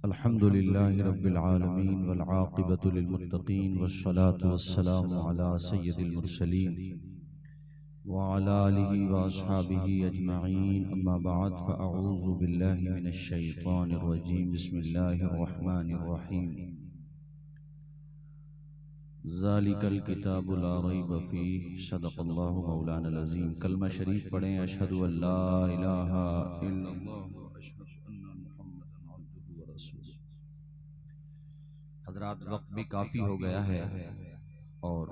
अल्हम्दुलिल्लाहि रब्बिल आलमीन वल आक़िबतु लिल मुत्तक़ीन वस्सलातु वस्सलामु अला सय्यिदिल मुरसलीन व अला आलिहि व अस्हाबिहि अजमईन अम्मा बअद फ़अऊज़ु बिल्लाहि मिनश शैतानिर रजीम बिस्मिल्लाहिर रहमानिर रहीम ज़ालिकल किताबु ला रैब फ़ीहि सदक़ल्लाहु मौलाना अज़ीम। कलमा शरीफ पढ़ें। अशहदु अल्ला इलाहा इल्लल्लाह व अशहदु अन्ना मुहम्मदन अब्दुहु व रसूलुहु। हज़रात, वक्त भी काफ़ी हो गया है और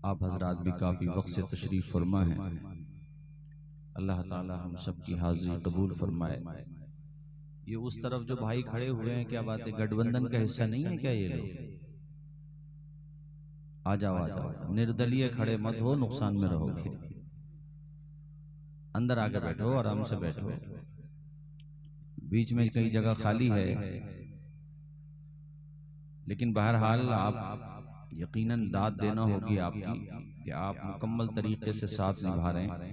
आप हज़रात भी काफ़ी वक्त से तशरीफ़ फरमा हैं। अल्लाह ताला हम सब की हाज़िरी कबूल फरमाए। ये उस तरफ जो भाई खड़े हुए हैं, क्या बात है, गठबंधन का हिस्सा नहीं है क्या ये लोग? आ जाओ आ जाओ, निर्दलीय खड़े मत हो, नुकसान में रहोगे। अंदर आके बैठो, आराम से बैठो। बीच में कई जगह खाली है, लेकिन बहरहाल आप यकीनन दाद देना होगी आपकी कि आप मुकम्मल तरीके से साथ निभा रहे हैं।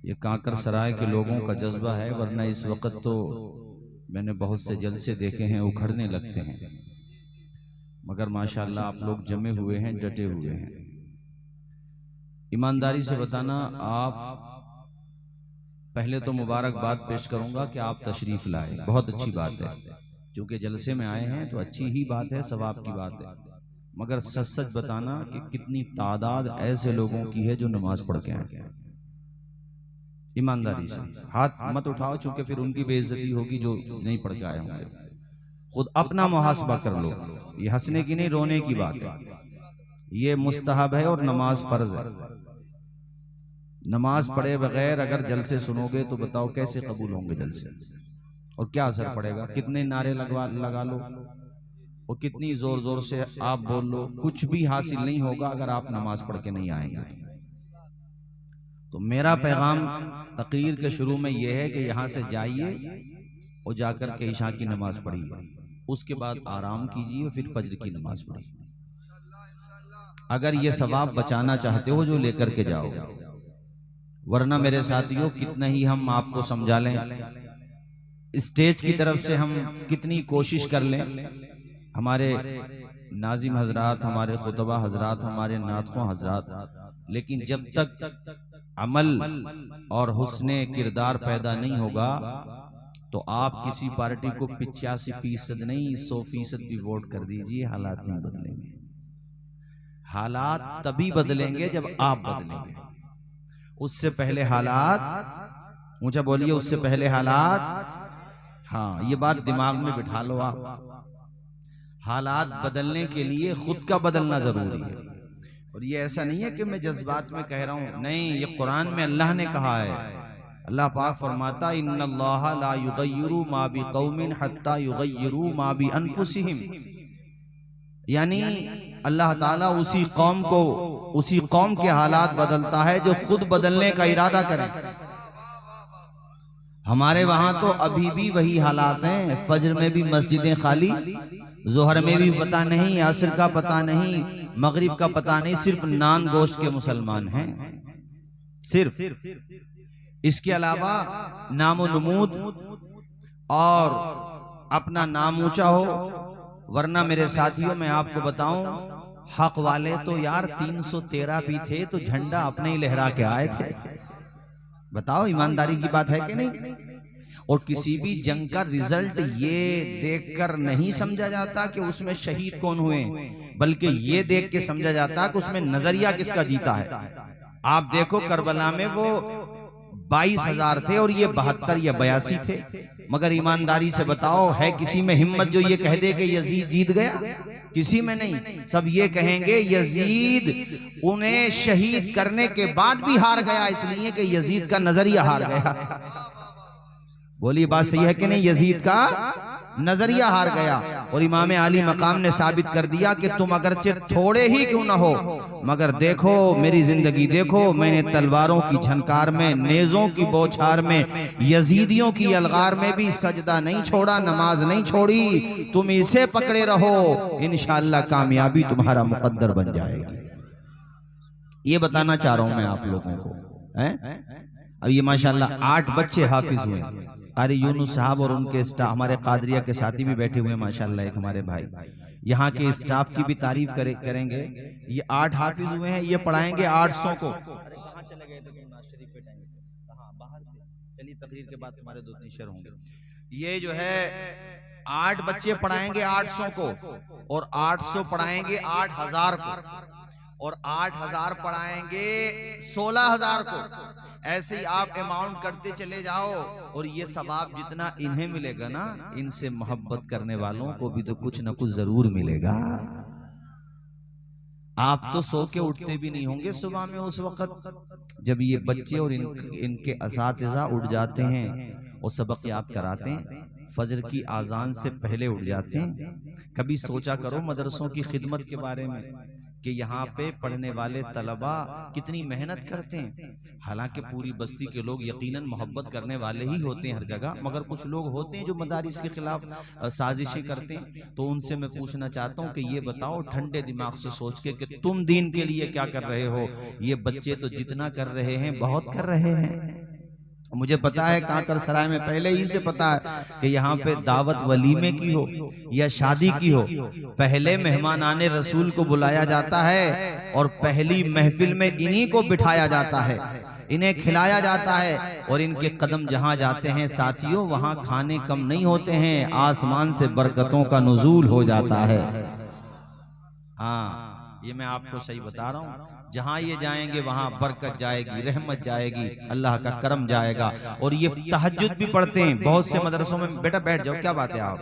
ये कांकर सराय के लोगों का जज्बा है, वरना इस वक्त तो मैंने बहुत से जलसे देखे हैं, उखड़ने लगते हैं। मगर माशाअल्लाह आप लोग जमे हुए हैं, डटे हुए हैं। ईमानदारी से बताना, आप पहले तो मुबारकबाद पेश करूंगा कि आप तशरीफ लाए, बहुत अच्छी बात है। चूंकि जलसे में आए हैं तो अच्छी ही बात है, सवाब की बात है। मगर सच सच बताना कि कितनी तादाद ऐसे लोगों की है जो नमाज पढ़ के आए। ईमानदारी से हाथ मत उठाओ, चूंकि फिर उनकी बेइज्जती होगी जो नहीं पढ़ के आए होंगे। खुद अपना मुहासबा कर लो। ये हंसने की नहीं, रोने की बात है। ये मुस्तहब है और नमाज फर्ज है। नमाज पढ़े बगैर अगर जलसे सुनोगे तो बताओ कैसे कबूल होंगे जलसे, और क्या असर पड़ेगा? कितने नारे लगा लो और कितनी जोर जोर से आप बोल लो, कुछ भी हासिल नहीं होगा अगर आप नमाज पढ़ के नहीं आएंगे। तो मेरा पैगाम तकरीर के शुरू में यह है कि यहाँ से जाइए और जाकर के ईशा की नमाज पढ़िए, उसके बाद आराम कीजिए, फिर फज्र की नमाज पढ़िए। अगर ये सवाब बचाना चाहते हो जो लेकर के जाओ, वरना मेरे साथियों कितना ही हम आपको समझा लें, स्टेज की तरफ से हम कितनी कोशिश कर लें, हमारे नाजिम हजरात, हमारे खुतबा हजरात, हमारे नातकों हजरात, लेकिन जब तक अमल और हुस्ने किरदार पैदा नहीं होगा तो आप किसी पार्टी को 85% नहीं 100% भी वोट कर दीजिए, हालात नहीं बदलेंगे। हालात तभी बदलेंगे जब आप बदलेंगे। उससे पहले हालात, ऊंचा बोलिए, उससे पहले हालात, हाँ ये बात दिमाग में बिठा लो आप। हालात बदलने के लिए खुद का बदलना जरूरी है। और ये ऐसा नहीं है कि मैं जज्बात में कह रहा हूं, नहीं, ये कुरान में अल्लाह ने कहा है। अल्लाह पाक फरमाता, इन्नल्लाह ला युगय्यिरु मा बिक़ौमिन हत्ता युगय्यिरु मा बि अनफुसिहिम। यानी अल्लाह ताला उसी कौम के हालात बदलता है जो खुद बदलने का इरादा करे। हमारे वहां तो अभी भी वही हालात हैं। फज्र में भी मस्जिदें खाली, जोहर में भी पता नहीं, असर का पता नहीं, मगरिब का पता नहीं, सिर्फ नान गोश्त के मुसलमान हैं सिर्फ। इसके अलावा नामो नमूद और अपना नाम ऊंचा हो। वरना मेरे साथियों, मैं आपको बताऊं, हक वाले तो यार 313 भी थे तो झंडा अपने ही लहरा के आए थे। बताओ, ईमानदारी की बात है कि नहीं? और किसी भी जंग का रिजल्ट ये देखकर नहीं समझा जाता कि उसमें शहीद कौन हुए, बल्कि ये देख के समझा जाता कि उसमें नजरिया किसका जीता है। आप देखो, करबला में वो 22,000 थे और ये 72 या 82 थे। मगर ईमानदारी से बताओ, है किसी में हिम्मत जो ये कह दे कि यजीद जीत गया? किसी में नहीं। सब ये कहेंगे यजीद उन्हें शहीद करने के बाद भी हार गया, इसलिए कि यजीद का नजरिया हार गया। बोलिए, बात सही है कि नहीं? यजीद का नजरिया हार गया। और इमाम आली मकाम ने साबित कर दिया कि तुम अगरचे थोड़े ही क्यों ना हो, मगर देखो मेरी जिंदगी देखो, मैंने तलवारों की झनकार में, नेजों की बौछार में, यजीदियों की अलगार में भी सजदा नहीं छोड़ा, नमाज नहीं छोड़ी। तुम इसे पकड़े रहो, इंशाअल्लाह कामयाबी तुम्हारा मुकद्दर बन जाएगी। ये बताना चाह रहा हूं मैं आप लोगों को। अब ये माशाल्लाह 8 बच्चे हाफिज हुए, कारी यूनुस साहब और उनके स्टाफ, हमारे कादरिया के साथी भी बैठे हुए हैं माशाल्लाह, एक हमारे भाई यहाँ के स्टाफ की भी तारीफ करेंगे। ये 8 हाफिज हुए हैं, ये पढ़ाएंगे 800 को। अरे कहाँ चले गए थे, नवाज शरीफ पे टाइम कहाँ बाहर से, चलिए तकरीर के बाद तुम्हारे 2-3 शेर होंगे। ये जो है 8 बच्चे पढ़ाएंगे 800 को, और 800 पढ़ाएंगे 8000 को, और 8000 पढ़ाएंगे 16000 को। ऐसे ही आप अमाउंट करते चले जाओ, और ये सवाब जितना इन्हें मिलेगा ना, इनसे मोहब्बत करने वालों को भी तो कुछ ना कुछ जरूर मिलेगा। आप तो सो के उठते भी नहीं होंगे सुबह में उस वक्त जब ये बच्चे और इनके असातिज़ा उठ जाते हैं और सबक याद कराते हैं, फजर की आजान से पहले उठ जाते हैं। कभी सोचा करो मदरसों की खिदमत के बारे में कि यहाँ पे पढ़ने वाले तलबा कितनी मेहनत करते हैं। हालांकि पूरी बस्ती के लोग यकीनन मोहब्बत करने वाले ही होते हैं हर जगह, मगर कुछ लोग होते हैं जो मदारिस के खिलाफ साजिशें करते हैं। तो उनसे मैं पूछना चाहता हूँ कि ये बताओ ठंडे दिमाग से सोच के कि तुम दीन के लिए क्या कर रहे हो। ये बच्चे तो जितना कर रहे हैं बहुत कर रहे हैं। मुझे पता है कांकर सराय में पहले ही से पता है कि यहाँ पे दावत वलीमे की हो या शादी की हो, पहले मेहमान आने रसूल को बुलाया जाता है और पहली महफिल में इन्हीं को बिठाया जाता है, इन्हें खिलाया जाता है, और इनके कदम जहां जाते हैं साथियों वहां खाने कम नहीं होते हैं, आसमान से बरकतों का नुज़ूल हो जाता है। हाँ, ये मैं आपको सही बता रहा हूँ, जहां ये जाएंगे वहां बरकत जाएगी, रहमत जाएगी, अल्लाह का करम जाएगा। और ये तहज्जुद भी पढ़ते हैं बहुत से मदरसों में। बेटा बैठ जाओ, क्या बात है आप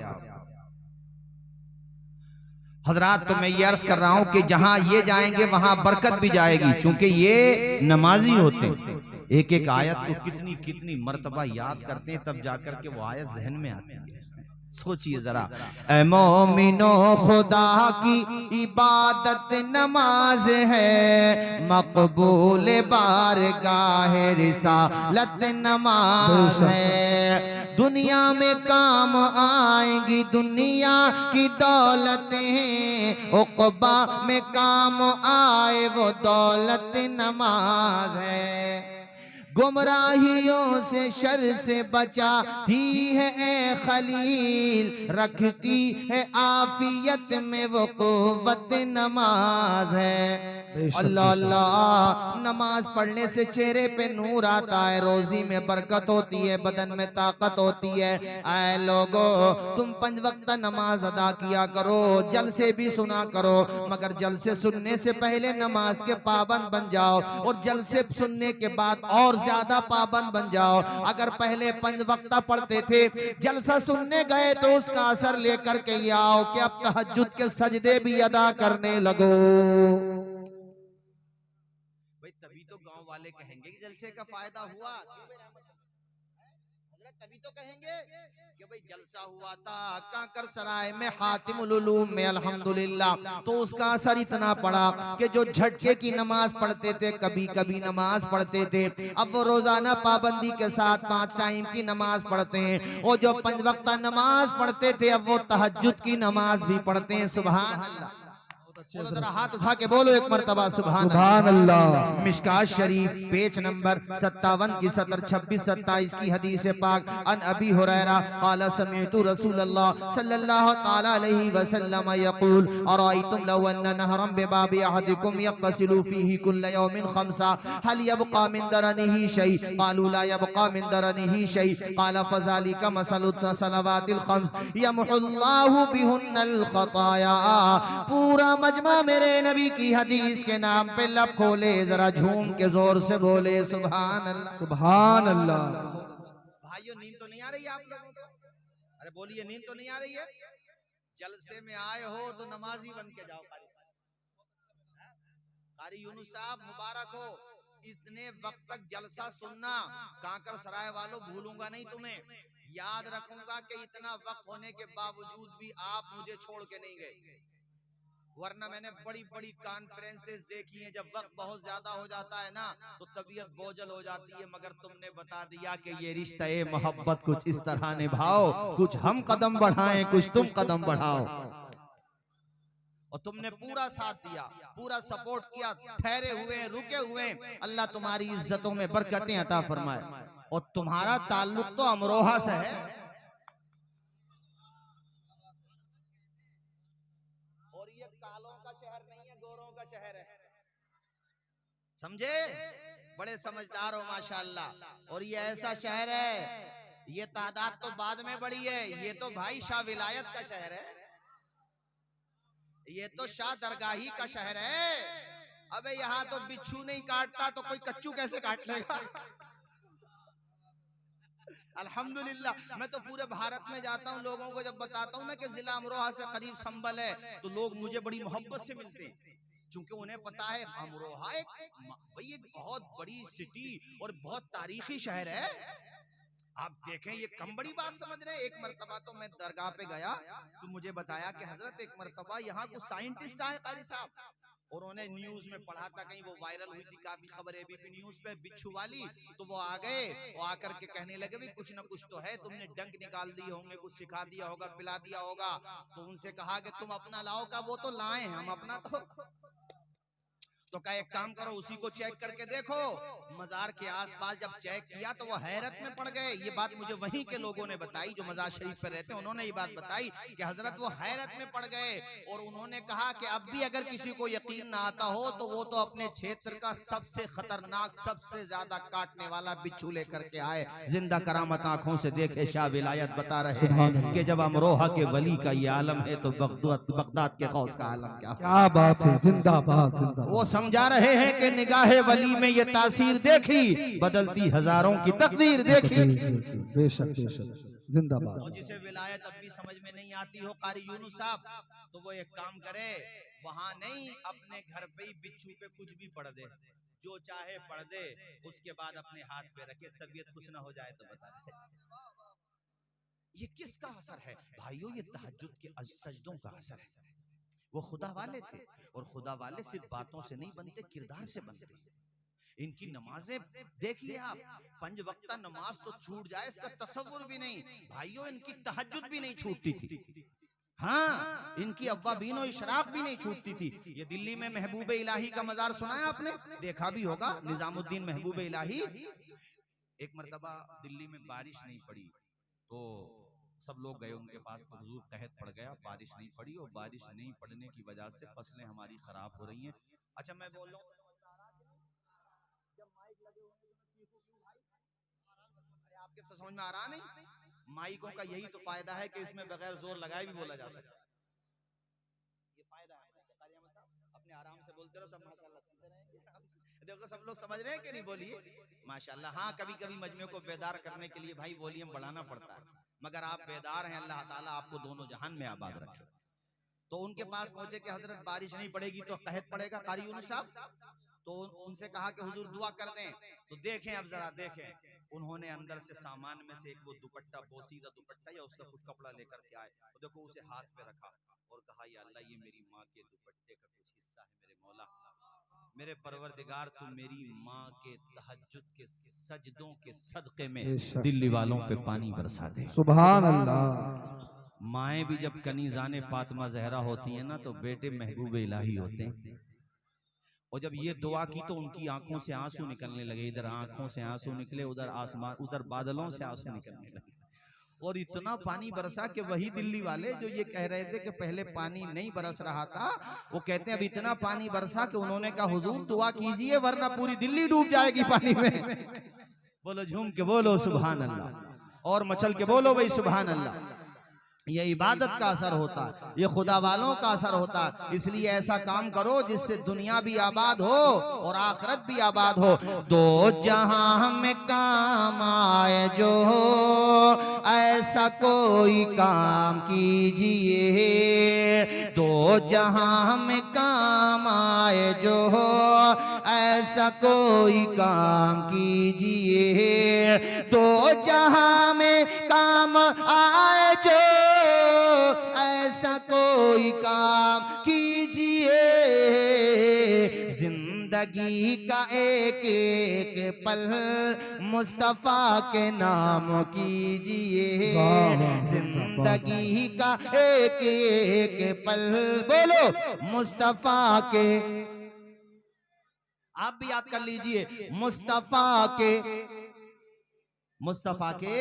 हजरात। तो मैं ये अर्ज कर रहा हूं कि जहां ये जाएंगे वहां बरकत भी जाएगी, चूंकि ये नमाजी होते हैं। एक एक आयत को कितनी कितनी मर्तबा याद करते हैं, तब जाकर के वो आयत जहन में आती है। सोचिए जरा, ऐ मोमिनो खुदा की इबादत नमाज है, मकबूल बारगाह रिसालत नमाज है। दुनिया में काम आएगी दुनिया की दौलतें, उक़बा में काम आए वो दौलत नमाज है। गुमराहियों से शर से बचाती है ए खलील, रखती है आफियत में वो कुव्वत नमाज है। अल्लाह अल्लाह, नमाज पढ़ने से चेहरे पे नूर आता है, रोजी में बरकत होती है, बदन में ताकत होती है। ऐ लोगो, तुम 5 वक्त नमाज अदा किया करो, जलसे भी सुना करो, मगर जलसे सुनने से पहले नमाज के पाबंद बन जाओ, और जलसे सुनने के बाद और ज्यादा पाबंद बन जाओ। अगर पहले 5 वक्त पढ़ते थे, जलसा सुनने गए तो उसका असर लेकर के ये आओ कि अब तहज्जुद के सजदे भी अदा करने लगो। भाई तभी तो गांव वाले कहेंगे कि जलसे का फायदा हुआ, तभी तो कहेंगे कि भाई जलसा हुआ था कांकर सराय में हातिमुल उलूम में अल्हम्दुलिल्लाह। तो उसका असर इतना पड़ा कि जो झटके की नमाज पढ़ते थे, कभी कभी नमाज पढ़ते थे, अब वो रोजाना पाबंदी के साथ 5 टाइम की नमाज पढ़ते हैं। और जो 5 वक्त नमाज पढ़ते थे, अब वो तहज्जुद की नमाज भी पढ़ते हैं। सुभान अल्लाह, जरा हाथ उठा के बोलो एक मर्तबा सुभान अल्लाह। मिशकात शरीफ पेज नंबर 57 की 26-27 की हदीस पाक, अन अबी हुरैरा क़ाल समिअतु रसूलल्लाह सल्लल्लाहु तआला अलैहि वसल्लम यक़ूल अरायतुम लव अन्न नहरन बिबाबि अहदिकुम यग़्तसिलु फीही कुल्ल यौमिन खम्सा हल यबक़ा मिन दरनिही शै क़ालू ला यबक़ा मिन दरनिही शै क़ाल फ़ज़ालिका मसलु सलवातिल खम्स यमहुल्लाहु बिहुन्नल ख़ताया। पूरा मजमा मेरे नबी की हदीस के नाम पे लब खोले, जरा झूम के जोर से बोले सुभान अल्लाह, सुभान अल्लाह। भाइयों नींद तो नहीं आ रही आप लोगों को? अरे बोलिए नींद तो नहीं आ रही है? जलसे में आए हो तो नमाजी बन के जाओ। कारी यूनुस साहब मुबारक हो, इतने वक्त तक जलसा सुनना कांकर सराय वालों, भूलूंगा नहीं तुम्हें, याद रखूंगा कि इतना वक्त होने के बावजूद भी आप मुझे छोड़ के नहीं गए। वरना मैंने बड़ी बड़ी कॉन्फ्रेंसेस देखी हैं, जब वक्त बहुत ज्यादा हो जाता है ना तो तबीयत बोझल हो जाती है, मगर तुमने बता दिया कि ये रिश्ता ए मोहब्बत कुछ इस तरह निभाओ, कुछ हम कदम बढ़ाएं कुछ तुम कदम बढ़ाओ। और तुमने पूरा साथ दिया, पूरा सपोर्ट किया, ठहरे हुए रुके हुए। अल्लाह तुम्हारी इज्जतों में बरकतें अता फरमाए। और तुम्हारा ताल्लुक तो अमरोहा से है। और ये कालों का शहर नहीं है, गोरों का शहर है, समझे? बड़े समझदार हो माशाअल्लाह। और ये ऐसा शहर है, ये तादाद तो बाद में बढ़ी है, ये तो भाई शाह विलायत का शहर है, ये तो शाह दरगाही का शहर है। अबे यहाँ तो बिच्छू नहीं काटता तो कोई कच्चू कैसे काट लेगा? अल्हम्दुलिल्लाह। मैं तो पूरे भारत में जाता हूँ, लोगों को जब बताता हूँ ना कि जिला अमरोहा से करीब संभल है, तो लोग मुझे बड़ी मोहब्बत से मिलते हैं, क्योंकि उन्हें पता है अमरोहा एक बहुत बड़ी सिटी और बहुत तारीखी शहर है। आप देखें, ये कम बड़ी बात समझ रहे हैं। एक मर्तबा तो मैं दरगाह पे गया तो मुझे बताया कि हजरत एक मर्तबा यहाँ कुछ साइंटिस्ट आए कारी साहब, और उन्हें न्यूज में पढ़ा था, कहीं वो वायरल हुई थी काफी खबर एबीपी न्यूज पे, बिच्छू वाली। तो वो आ गए, वो आकर के कहने लगे भी कुछ ना कुछ तो है, तुमने डंक निकाल दिए होंगे, कुछ सिखा दिया होगा, पिला दिया होगा। तो उनसे कहा कि तुम अपना लाओ, का वो तो लाए हैं, हम अपना तो क्या एक काम करो, उसी को चेक करके देखो। मजार के आसपास जब चेक किया तो वो हैरत में पड़ गए। ये बात मुझे वहीं के लोगों ने बताई जो मजार शरीफ पे रहते हैं, उन्होंने ये बात बताई कि हजरत वो हैरत में पड़ गए, और उन्होंने कहा कि अब भी अगर किसी को यकीन ना आता हो तो वो तो अपने क्षेत्र का सबसे खतरनाक, सबसे ज्यादा काटने वाला बिच्छू लेकर के आए, जिंदा करामत आंखों से देखे। शाह विलायत बता रहे हैं कि जब अमरोहा के वली का ये आलम है तो बगदाद के गौस का आलम क्या बात है। जिंदाबाद जिंदाबाद। वो समझा रहे हैं कि निगाहे वली में ये तासीर देखी, बदलती हजारों की तकदीर देखी। बेशक बेशक, जिंदाबाद। और जिसे विलायत अब भी समझ में नहीं आती हो कारी यूनुस साहब, तो वो एक काम करे, वहां नहीं, अपने घर पे ही बिच्छू पे कुछ भी पढ़ दे, जो चाहे पढ़ दे, उसके बाद अपने हाथ पे रखे, तबीयत खुश ना हो जाए तो बता दे। ये किसका असर है भाइयों? ये तहज्जुद के सजदों का असर है। वो खुदा वाले थे, और खुदा वाले सिर्फ बातों से नहीं बनते, किरदार से बनते। इनकी नमाजें देखिए आप, 5 वक्ता नमाज तो छूट जाए इसका तसव्वुर भी नहीं भाइयों, इनकी तहज्जुद भी नहीं छूटती थी। हाँ, इनकी अव्वाबीन और इशराक भी नहीं छूटती थी। ये दिल्ली में महबूब इलाही का मजार सुना है आपने? देखा भी होगा, निजामुद्दीन महबूब इलाही। एक मर्तबा दिल्ली में बारिश नहीं पड़ी तो सब लोग गए उनके पास कि हुजूर कहत पड़ गया, बारिश नहीं पड़ी, और बारिश नहीं पड़ने की वजह से फसलें हमारी खराब हो रही हैं। अच्छा मैं बोल रहा हूँ, जब माइक लगे होंगे तो चीखो क्यों भाई? अरे आपके तो समझ में आ रहा नहीं? माइकों का यही तो फायदा है कि इसमें बगैर जोर लगाए भी बोला जा सकता है। ये फायदा है, अपने आराम से बोलते रहो, सब माशाल्लाह सुनते रहेंगे। देखो सब लोग समझ रहे हैं कि नहीं? बोलिए माशाल्लाह। हाँ, कभी कभी मजमे को बेदार करने के लिए भाई वॉल्यूम बढ़ाना पड़ता है, मगर आप बेदार हैं, अल्लाह ताला आपको दोनों जहान में आबाद रखे। तो उनके पास पहुंचे कि हजरत बारिश नहीं पड़ेगी तो कहत पड़ेगा कारी यूनुस साहब। तो उनसे कहा कि हुजूर दुआ कर दें। तो देखें, अब जरा देखें, उन्होंने अंदर से सामान में से एक वो दुपट्टा, बोसीदा दुपट्टा या उसका कुछ कपड़ा लेकर के आए, तो देखो उसे हाथ पे रखा और कहा, या अल्लाह ये मेरी माँ के दुपट्टे का कुछ हिस्सा है, मेरे मौला, मेरे परवरदिगार, तू मेरी माँ के तहज्जुद के सजदों के सदके में दिल्ली वालों पे पानी बरसा दे। सुभान अल्लाह। माएँ भी जब कनीज़ाने फातिमा जहरा होती हैं ना, तो बेटे महबूब इलाही होते हैं। और जब ये दुआ की तो उनकी आंखों से आंसू निकलने लगे, इधर आंखों से आंसू निकले, उधर आसमान, उधर बादलों से आंसू निकलने लगे, और इतना पानी बरसा कि वही दिल्ली वाले जो ये कह रहे थे कि पहले पानी नहीं बरस रहा था, वो कहते हैं अब इतना पानी बरसा कि उन्होंने कहा हुजूर दुआ कीजिए वरना पूरी दिल्ली डूब जाएगी पानी में। बोलो झूम के बोलो सुभान अल्लाह, और मचल के बोलो भाई सुभान अल्लाह। ये इबादत का असर होता है, ये खुदा वालों का असर होता है। इसलिए ऐसा काम करो जिससे दुनिया भी आबाद हो और आखिरत भी आबाद हो। दो जहां में काम आए जो हो, ऐसा कोई काम कीजिए। दो जहां में काम आए जो हो, ऐसा कोई काम कीजिए। दो जहां में काम आए जो, ऐसा कोई काम कीजिए। जिंदगी का एक एक पल मुस्तफा के नाम कीजिए। जिंदगी का एक एक पल, बोलो मुस्तफा के, आप भी याद कर लीजिए, मुस्तफा के मुस्तफा के।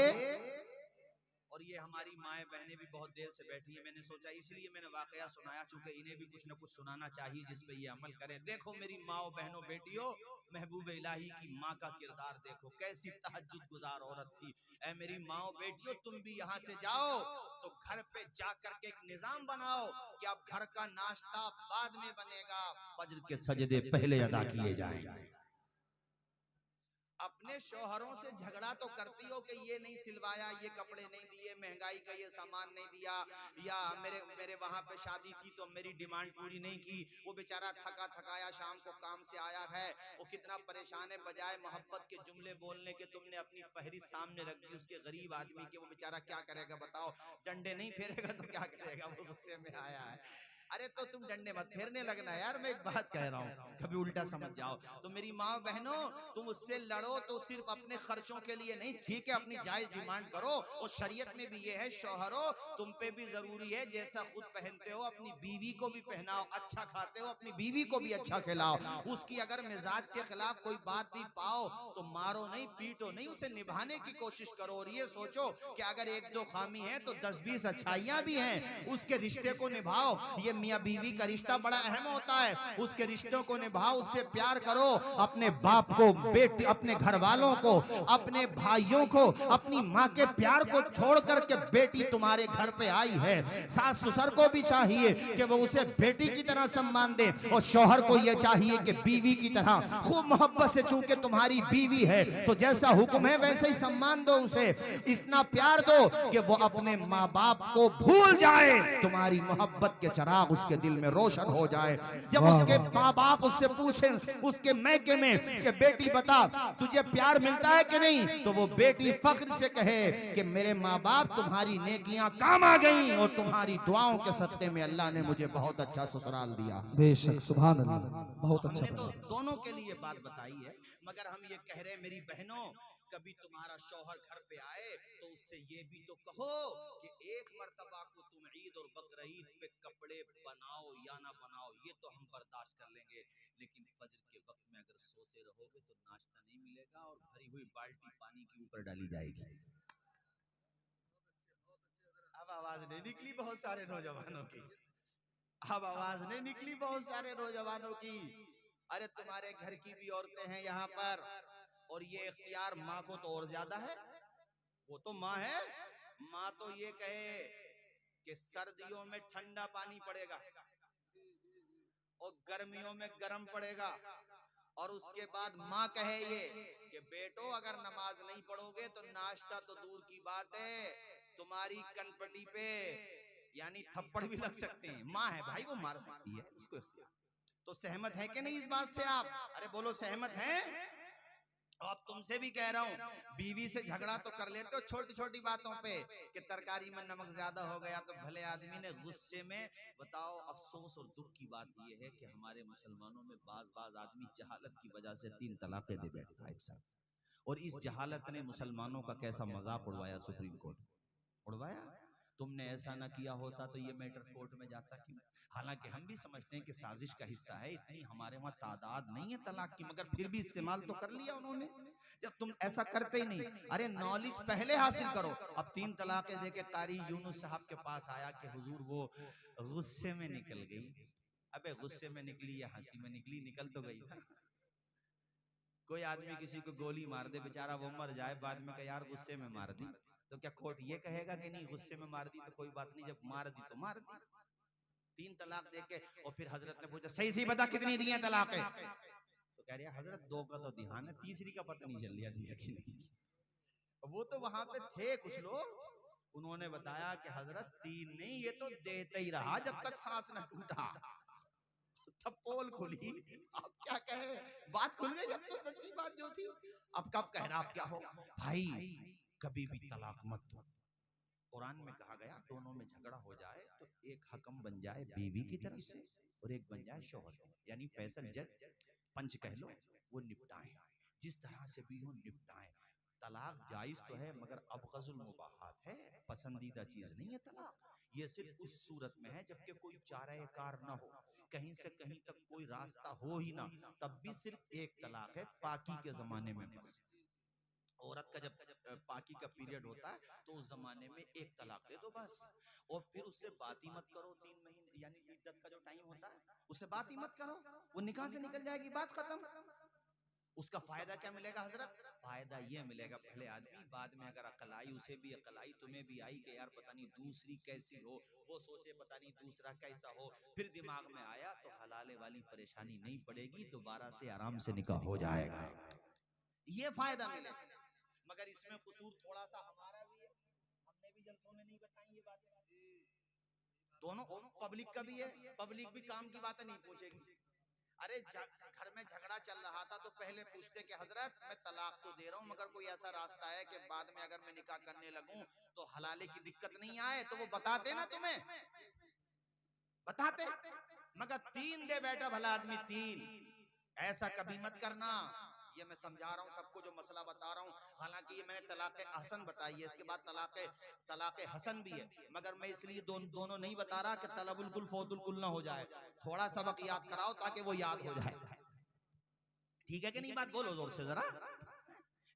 और ये हमारी माएँ बहनें भी बहुत देर से बैठी हैं। मैंने सोचा इसलिए मैंने वाकया सुनाया, चूंकि इन्हें भी कुछ न कुछ सुनाना चाहिए जिस पे ये अमल करें। देखो मेरी माओ बहनों बेटियों, महबूब इलाही की माँ का किरदार देखो, कैसी तहज्जुद गुजार औरत थी। ऐ मेरी माओ बेटियों, तुम भी यहाँ से जाओ तो घर पे जा करके एक निजाम बनाओ कि अब घर का नाश्ता बाद में बनेगा, फजर के सजदे पहले अदा किए जाएंगे। अपने शौहरों से झगड़ा तो करती हो कि ये नहीं सिलवाया, ये कपड़े नहीं दिए, महंगाई का ये सामान नहीं दिया, या मेरे वहां पे शादी थी तो मेरी डिमांड पूरी नहीं की। वो बेचारा थका थकाया शाम को काम से आया है, वो कितना परेशान है, बजाय मोहब्बत के जुमले बोलने के तुमने अपनी फहरिस्त सामने रख दी उसके गरीब आदमी के। वो बेचारा क्या करेगा बताओ, डंडे नहीं फेरेगा तो क्या करेगा, वो गुस्से में आया है। अरे तो तुम डंडे मत फेरने लगना यार, मैं एक बात कह रहा हूँ, कभी उल्टा समझ जाओ। तो मेरी माँ बहनों, तुम उससे लड़ो तो सिर्फ अपने खर्चों के लिए नहीं, ठीक है अपनी जायज डिमांड करो। और शरीयत में भी ये है शौहरों, तुम पे भी जरूरी है जैसा खुद पहनते हो अपनी बीवी को भी पहनाओ, अच्छा खाते हो अपनी बीवी को भी अच्छा खिलाओ। उसकी अगर मिजाज के खिलाफ कोई बात भी पाओ तो मारो नहीं, पीटो नहीं, उसे निभाने की कोशिश करो। और ये सोचो कि अगर एक दो खामी है तो 10-20 अच्छाइयां भी हैं, उसके रिश्ते को निभाओ। ये मियां बीवी का रिश्ता बड़ा अहम होता है, उसके रिश्तों को निभाओ, उससे प्यार करो। अपने बाप को, बेटी, अपने घर वालों को, अपने भाइयों को, अपनी माँ के प्यार को छोड़ करके बेटी तुम्हारे घर पे आई है, सास ससुर को भी चाहिए कि वो उसे बेटी की तरह सम्मान दे, और शौहर को यह चाहिए कि बीवी की तरह खूब मोहब्बत से, चूंकि तुम्हारी बीवी है तो जैसा हुक्म है वैसे ही सम्मान दो उसे, इतना प्यार दो कि वो अपने माँ बाप को भूल जाए, तुम्हारी मोहब्बत के चिराग उसके दिल में रोशन हो जाए। जब उसके माँ बाप उससे पूछे उसके मैके में कि बेटी बता तुझे प्यार मिलता है कि नहीं, तो वो बेटी फख्र से कहे कि मेरे माँ बाप तुम्हारी नेकियां काम आ गई और तुम्हारी दुआओं के सदके में अल्लाह ने मुझे बहुत अच्छा ससुराल दिया। बेशक सुभान अल्लाह, बहुत अच्छा हमने तो फरमाया। दोनों के लिए बात बताई है, मगर हम ये कह रहे हैं मेरी बहनों, कभी तुम्हारा शौहर घर पे आए तो उससे ये भी तो कहो कि एक मर्तबा को तुम ईद और बकरीद पे कपड़े बनाओ या ना बनाओ, ये तो हम बर्दाश्त कर लेंगे, लेकिन फजर के वक्त में अगर सोते रहोगे तो नाश्ता नहीं मिलेगा और भरी हुई बाल्टी पानी के ऊपर डाली जाएगी। अब आवाज नहीं निकली बहुत सारे नौजवानों की, अब आवाज नहीं निकली बहुत सारे नौजवानों की। अरे तुम्हारे घर की भी औरतें हैं यहाँ पर, और ये इख्तियार माँ को तो और ज्यादा है, वो तो माँ है। माँ तो ये कहे कि सर्दियों में ठंडा पानी पड़ेगा और गर्मियों में गर्म पड़ेगा, और उसके बाद माँ कहे ये कि बेटो अगर नमाज नहीं पढ़ोगे तो नाश्ता तो दूर की बात है, तुम्हारी कनपटी पे यानी थप्पड़ भी लग सकते हैं। माँ है भाई, वो मार सकती है, उसको इख्तियार। तो सहमत है कि नहीं इस बात से आप? अरे बोलो सहमत हैं? अब तुमसे भी कह रहा हूँ, बीवी से झगड़ा तो कर लेते हो छोटी छोटी बातों पे कि तरकारी में नमक ज्यादा हो गया तो भले आदमी ने गुस्से में। बताओ अफसोस और दुख की बात यह है कि हमारे मुसलमानों में बाज आदमी जहालत की वजह से 3 तलाकें दे बैठता है एक साथ, और इस जहालत ने मुसलमानों का कैसा मजाक उड़वाया, सुप्रीम कोर्ट उड़वाया। तुमने ऐसा ना किया होता तो ये मैटर कोर्ट में जाता क्यों? हालांकि हम भी समझते हैं कि साजिश का हिस्सा है, इतनी हमारे वहां तादाद नहीं है तलाक की, मगर फिर भी इस्तेमाल तो कर लिया उन्होंने। जब तुम ऐसा करते ही नहीं, अरे नॉलेज पहले हासिल करो। अब 3 तलाकें देके कारी यूनुस साहब के पास आया कि हुजूर वो गुस्से में निकल गई। अबे गुस्से में निकली या हंसी में निकली, निकल तो गई ना। कोई आदमी किसी को गोली मार दे, बेचारा वो मर जाए, बाद में कहे यार गुस्से में मार दी, तो क्या कोर्ट ये कहेगा कि नहीं गुस्से में मार दी तो कोई बात नहीं, जब मार दी तो मार दी। 3 तलाक देके और फिर हजरत ने पूछा सही सही बता कितनी दी है तलाक है, तो कह रही है हजरत 2 का तो ध्यान है, तीसरी का पता नहीं चल लिया दिया कि नहीं। वो तो वहां पे थे कुछ लोग, उन्होंने बताया कि हजरत 3 नहीं, ये तो देते ही रहा जब तक सांस न टूटा। तब पोल खुली, अब क्या कहे, बात खुल गई, अब तो सच्ची बात जो थी। अब कब कह रहा, अब क्या हो भाई, कभी भी तलाक मत दो। कुरान में कहा गया दोनों में झगड़ा हो जाए तो एक हकम बन जाए बीवी की तरफ से और एक बन जाए शौहर की, यानी फैसल जज पंच कह लो, वो निपटाएं, जिस तरह से भी हो निपटाएं। तलाक जायज तो है मगर अबगजुल मुबाहात है, पसंदीदा चीज नहीं है तलाक। ये सिर्फ उस सूरत में है जबकि कोई चारा कार ना हो, कहीं से कहीं तक कोई रास्ता हो ही ना, तब भी सिर्फ एक तलाक है, पाकी के जमाने में बस। औरत का जब पाकी का पीरियड होता है तो उस जमाने में एक तलाक दे दो बस, और फिर उससे बात ही मत करो 3 महीने, यानी इद्दत का जो टाइम होता है उससे बात ही मत करो, वो निकाह से निकल जाएगी, बात खत्म। उसका फायदा क्या मिलेगा हजरत? फायदा ये मिलेगा, पहले आदमी बाद में अगर अकल आई, उसे भी अकल आई, तुम्हें भी आई कि यार पता नहीं दूसरी कैसी हो, वो सोचे पता नहीं दूसरा कैसा हो, फिर दिमाग में आया तो हलाले वाली परेशानी नहीं पड़ेगी, दोबारा से आराम से निकाह हो जाएगा, ये फायदा मिलेगा। मगर इसमें कसूर थोड़ा सा हमारा भी है, हमने भी जलसों में नहीं बताई ये बातें, दोनों पब्लिक का भी है, पब्लिक भी काम की बातें नहीं पूछेगी। अरे घर में झगड़ा चल रहा था तो पहले पूछते कि हजरत मैं तलाक तो दे रहा हूँ मगर कोई ऐसा रास्ता है कि बाद में अगर मैं निकाह करने लगूं तो हलाले की दिक्कत नहीं आए, तो वो बताते ना, तुम्हें बताते। मगर 3 दे बैठा भला आदमी, 3 ऐसा कभी मत करना। ये मैं समझा रहा हूँ सबको जो मसला बता रहा हूँ, हालांकि ये मैंने तलाक हसन बताई है, इसके बाद तलाक हसन भी है, मगर मैं इसलिए दोनों नहीं बता रहा कि तलबुल कुल फौतुल कुल ना हो जाए, थोड़ा सबक याद कराओ ताकि वो याद हो जाए, ठीक है कि नहीं? बात बोलो जोर से जरा,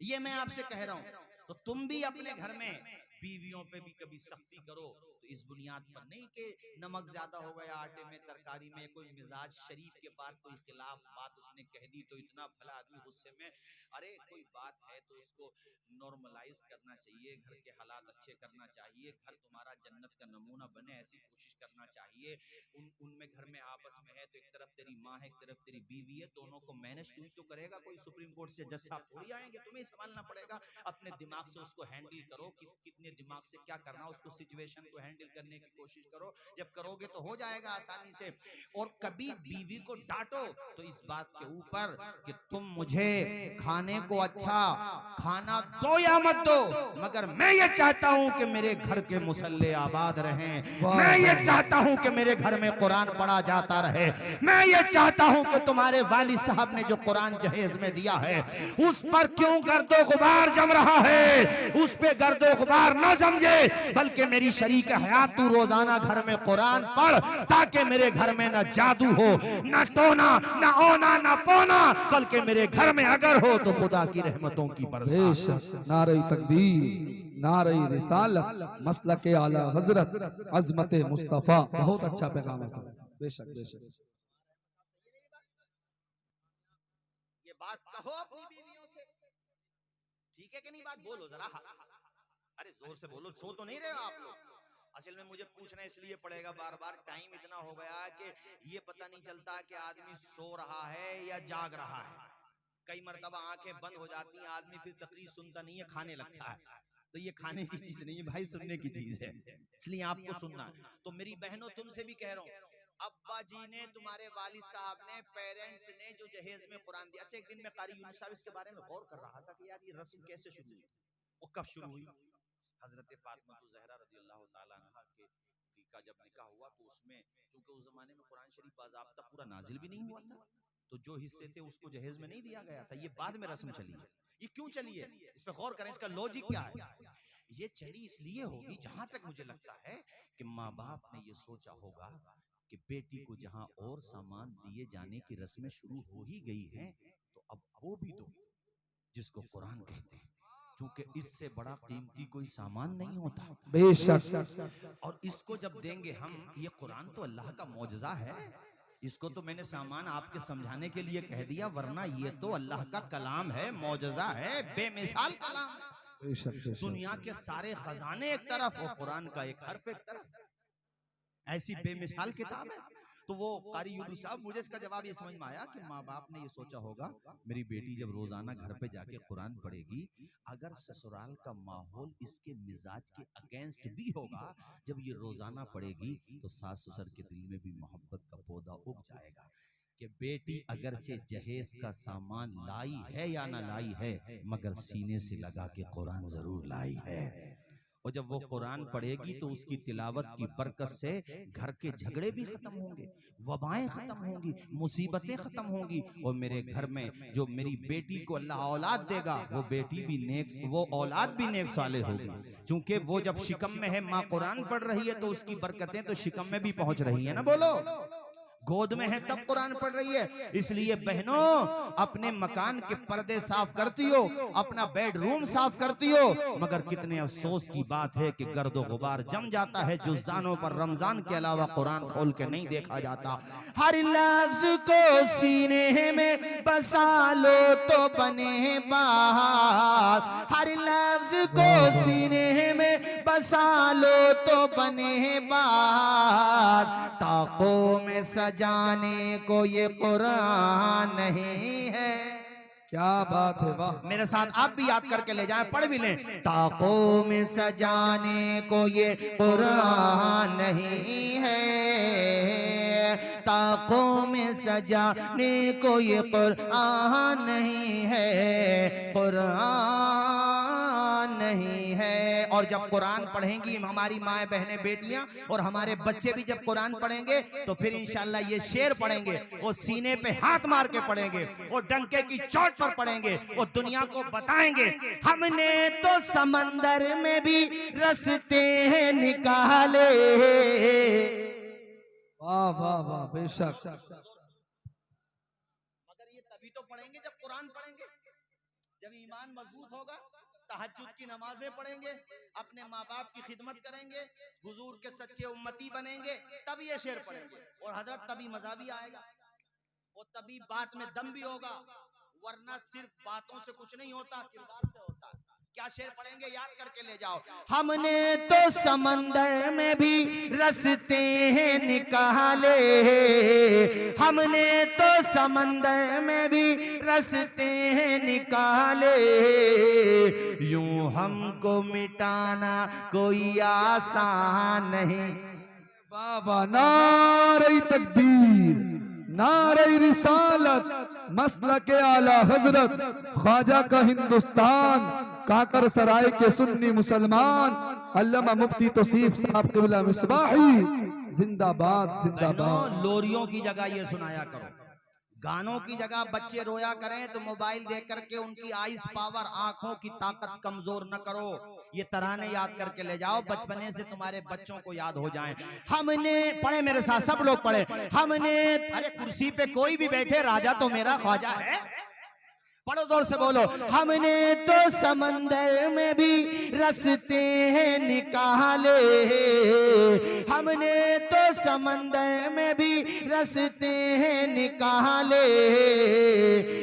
ये मैं आपसे कह रहा हूं। तो तुम भी अपने घर में बीवियों पे भी कभी सख्ती करो, तो इस बुनियाद पर नहीं कि नमक ज्यादा हो गया आटे में, तरकारी में, कोई मिजाज शरीफ के बाद कोई खिलाफ बात उसने कह दी तो इतना भला आदमी गुस्से में, अरे कोई बात है तो उसको नॉर्मलाइज करना चाहिए, घर के हालात अच्छे करना चाहिए, घर तुम्हारा जन्नत का नमूना बने ऐसी कोशिश करना चाहिए। उनमें घर में आपस में है तो एक तरफ तेरी माँ है एक तरफ तेरी बीवी है, दोनों को मैनेज तू ही तो करेगा, कोई सुप्रीम कोर्ट से जज साहब थोड़ी आएंगे, तुम्हें संभालना पड़ेगा। अपने दिमाग से उसको हैंडल करो कि कितने दिमाग से क्या करना, उसको सिचुएशन को हैंडल करने की कोशिश करो, जब करोगे तो हो जाएगा आसानी से। और कभी बीवी को डांटो तो इस बात के ऊपर कि तुम मुझे खाने को अच्छा खाना दो या मत दो, मगर मैं ये चाहता हूं कि मेरे घर के मुसल्ले आबाद रहें, मैं ये चाहता हूं कि मेरे घर में कुरान पढ़ा जाता रहे, मैं ये चाहता हूं कि तुम्हारे वालिद साहब ने जो कुरान जहेज में दिया है उस पर क्यों गर्दो गुबार जम रहा है, उस पे गर्दो गुबार ना समझे, बल्कि मेरी शरीक हयात तू रोजाना घर में कुरान पढ़, ताकि मेरे घर में ना जादू हो, ना टोना, ना ओना, ना पोना, बल्कि मेरे घर में अगर हो तो खुदा की रहमतों की बरसात। नारे तकबीर, नारे रिसालत, मसलक आला हजरत, अजमत मुस्तफा। बहुत अच्छा पैगाम है सर, बेशक बेशक। ये बात कहो अपनी बीवियों से, ठीक है कि नहीं? बात बोलो जरा, अरे जोर से बोलो, सो तो नहीं रहे हो आप लोग? असल में मुझे पूछना इसलिए पड़ेगा बार बार, टाइम इतना हो गया कि ये पता नहीं चलता कि आदमी सो रहा है या जाग रहा है, कई मर्तबा आंखें बंद हो जाती हैं, आदमी फिर तकरीर सुनता नहीं है, खाने लगता है, तो ये खाने की चीज नहीं है भाई, सुनने की चीज है, इसलिए आपको सुनना। तो मेरी बहनों तुमसे भी कह रहा हूँ, अब्बा जी ने, तुम्हारे वालिद साहब ने, पेरेंट्स ने जो जहेज में कुरान दिया। अच्छा, एक दिन मैं कारी यूनुस साहब इसके बारे में गौर कर रहा था कि यार ये रस्म कैसे शुरू हुई, वो कब शुरू हुई। हजरत फातिमा ज़हरा रज़ी अल्लाह ताला अन्हा का जब निकाह हुआ तो उसमें चूंकि उस जमाने में कुरान शरीफ बाज़ाब्ता पूरा नाजिल भी नहीं हुआ था, तो जो हिस्से थे उसको जहेज में नहीं दिया गया था, ये बाद में रस्म चली है। ये क्यों चली है, इस पर गौर करें, इसका लॉजिक क्या है। ये चली इसलिए होगी, जहां तक मुझे लगता है कि माँ बाप ने ये सोचा होगा कि बेटी को जहां और सामान दिए जाने की रस्में शुरू हो ही गई हैं, तो अब वो भी दो जिसको कुरान कहते हैं, क्योंकि इससे बड़ा कीमती कोई सामान नहीं होता। बेशक। और इसको जब देंगे हम, ये कुरान तो अल्लाह का मौजज़ा है, इसको तो मैंने सामान आपके समझाने के लिए कह दिया, वरना ये तो अल्लाह का कलाम है, मौजज़ा है, बेमिसाल कलाम है। दुनिया के सारे खजाने एक तरफ और कुरान का एक हर्फ एक तरफ, ऐसी बेमिसाल किताब है। तो वो कारी यूनुस साहब, मुझे इसका जवाब ये समझ में आया कि माँ बाप ने ये सोचा होगा मेरी बेटी जब रोजाना घर पे जाके कुरान पढ़ेगी, अगर ससुराल का माहौल इसके मिजाज के अगेंस्ट भी होगा, जब ये रोजाना पढ़ेगी तो सास ससुर के दिल में भी मोहब्बत का पौधा उग जाएगा कि बेटी अगरचे जहेज का सामान लाई है या ना लाई है, मगर सीने से लगा के कुरान जरूर लाई है। और जब वो कुरान पढ़ेगी तो उसकी तिलावत की बरकत से घर के झगड़े भी खत्म होंगे, वबाएं खत्म होंगी, मुसीबतें खत्म होंगी, और मेरे घर में जो मेरी बेटी को अल्लाह औलाद देगा, वो बेटी भी नेक, वो औलाद भी नेक साले होगी, क्योंकि वो जब शिकम में है, माँ कुरान पढ़ रही है, तो उसकी बरकतें तो शिकम में भी पहुंच रही है ना, बोलो। गोद में है तब कुरान पढ़ रही है। इसलिए बहनों, अपने मकान के पर्दे साफ करती हो, अपना बेडरूम साफ करती हो, मगर कितने अफसोस की बात है कि गर्दो गुबार जम जाता है जुज़दानों पर। रमजान के अलावा कुरान खोल के नहीं देखा जाता। हर लफ्ज को सीने में बसा लो तो बने बात, हर लफ्ज को सीने में बसा लो तो बने बात। ताकों में सजाने को ये कुरान नहीं है। क्या बात है, वाह। मेरे साथ आप भी याद करके ले जाएं, पढ़ भी लें। ताकों में सजाने को ये कुरान नहीं है, ताकों में सजाने को ये कुरान नहीं है, कुरान नहीं है। और जब कुरान पढ़ेंगी हमारी माए बहनें बेटियां और हमारे बच्चे भी जब कुरान पढ़ेंगे तो फिर इंशाल्लाह ये शेर पढ़ेंगे, वो सीने पे हाथ मार के पढ़ेंगे, वो डंके की चोट पर पढ़ेंगे, वो दुनिया को बताएंगे हमने तो समंदर में भी रस्ते निकाले। वाह वाह वाह, बेशक। मगर ये तभी तो पढ़ेंगे जब कुरान पढ़ेंगे, जब ईमान मजबूत होगा, तहज्जुद की नमाजें पढ़ेंगे, अपने माँ बाप की खिदमत करेंगे, हुजूर के सच्चे उम्मती बनेंगे, तभी ये शेर पढ़ेंगे। और हजरत तभी मजा भी आएगा, और तभी बात में दम भी होगा, वरना सिर्फ बातों से कुछ नहीं होता, किरदार से होता है। क्या शेर पढ़ेंगे, याद करके ले जाओ। हमने तो समंदर में भी रस्ते निकाले, हमने तो समंदर में भी रस्ते निकाले, यूं हमको मिटाना कोई आसान नहीं। वाह वाह, नारे तकबीर, नारे रिसालत, मसलके आला हजरत, ख्वाजा का हिंदुस्तान, काकर सराय के सुन्नी मुसलमान, अल्लामा मुफ्ती तौसीफ साहब क़िबला मिसबाही, जिंदाबाद जिंदाबाद। लोरियों की जगह ये सुनाया करो, गानों की जगह बच्चे रोया करें तो मोबाइल देख करके उनकी आइस पावर, आंखों की ताकत कमजोर न करो। ये तराने याद करके ले जाओ, बचपने से तुम्हारे बच्चों को याद हो जाएं। हमने पढ़े, मेरे साथ सब लोग पढ़े। हमने, अरे कुर्सी पे कोई भी बैठे, राजा तो मेरा ख्वाजा है। पढ़ो जोर से बोलो। हमने तो समंदर में भी रस्ते निकाले, हमने तो समंदर में भी रस्ते निकाले,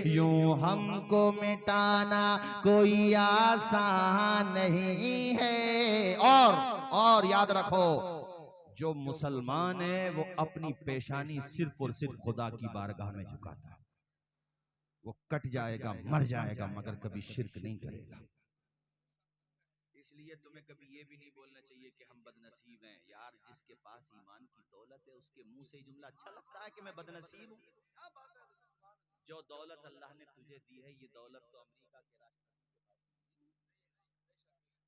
यूं हमको मिटाना कोई आसान नहीं है। और याद रखो, जो मुसलमान है वो अपनी पेशानी सिर्फ और सिर्फ खुदा की बारगाह में झुकाता है। वो कट जाएगा, मर जाएगा, मगर कभी शिर्क नहीं करेगा। इसलिए तुम्हें कभी ये भी नहीं बोलना चाहिए कि हम बदनसीब हैं। यार, जिसके पास ईमान की दौलत है उसके मुंह से ही जुमला अच्छा लगता है कि मैं बदनसीब हूँ। जो दौलत अल्लाह ने तुझे दी है, ये दौलत तो अमेरिका के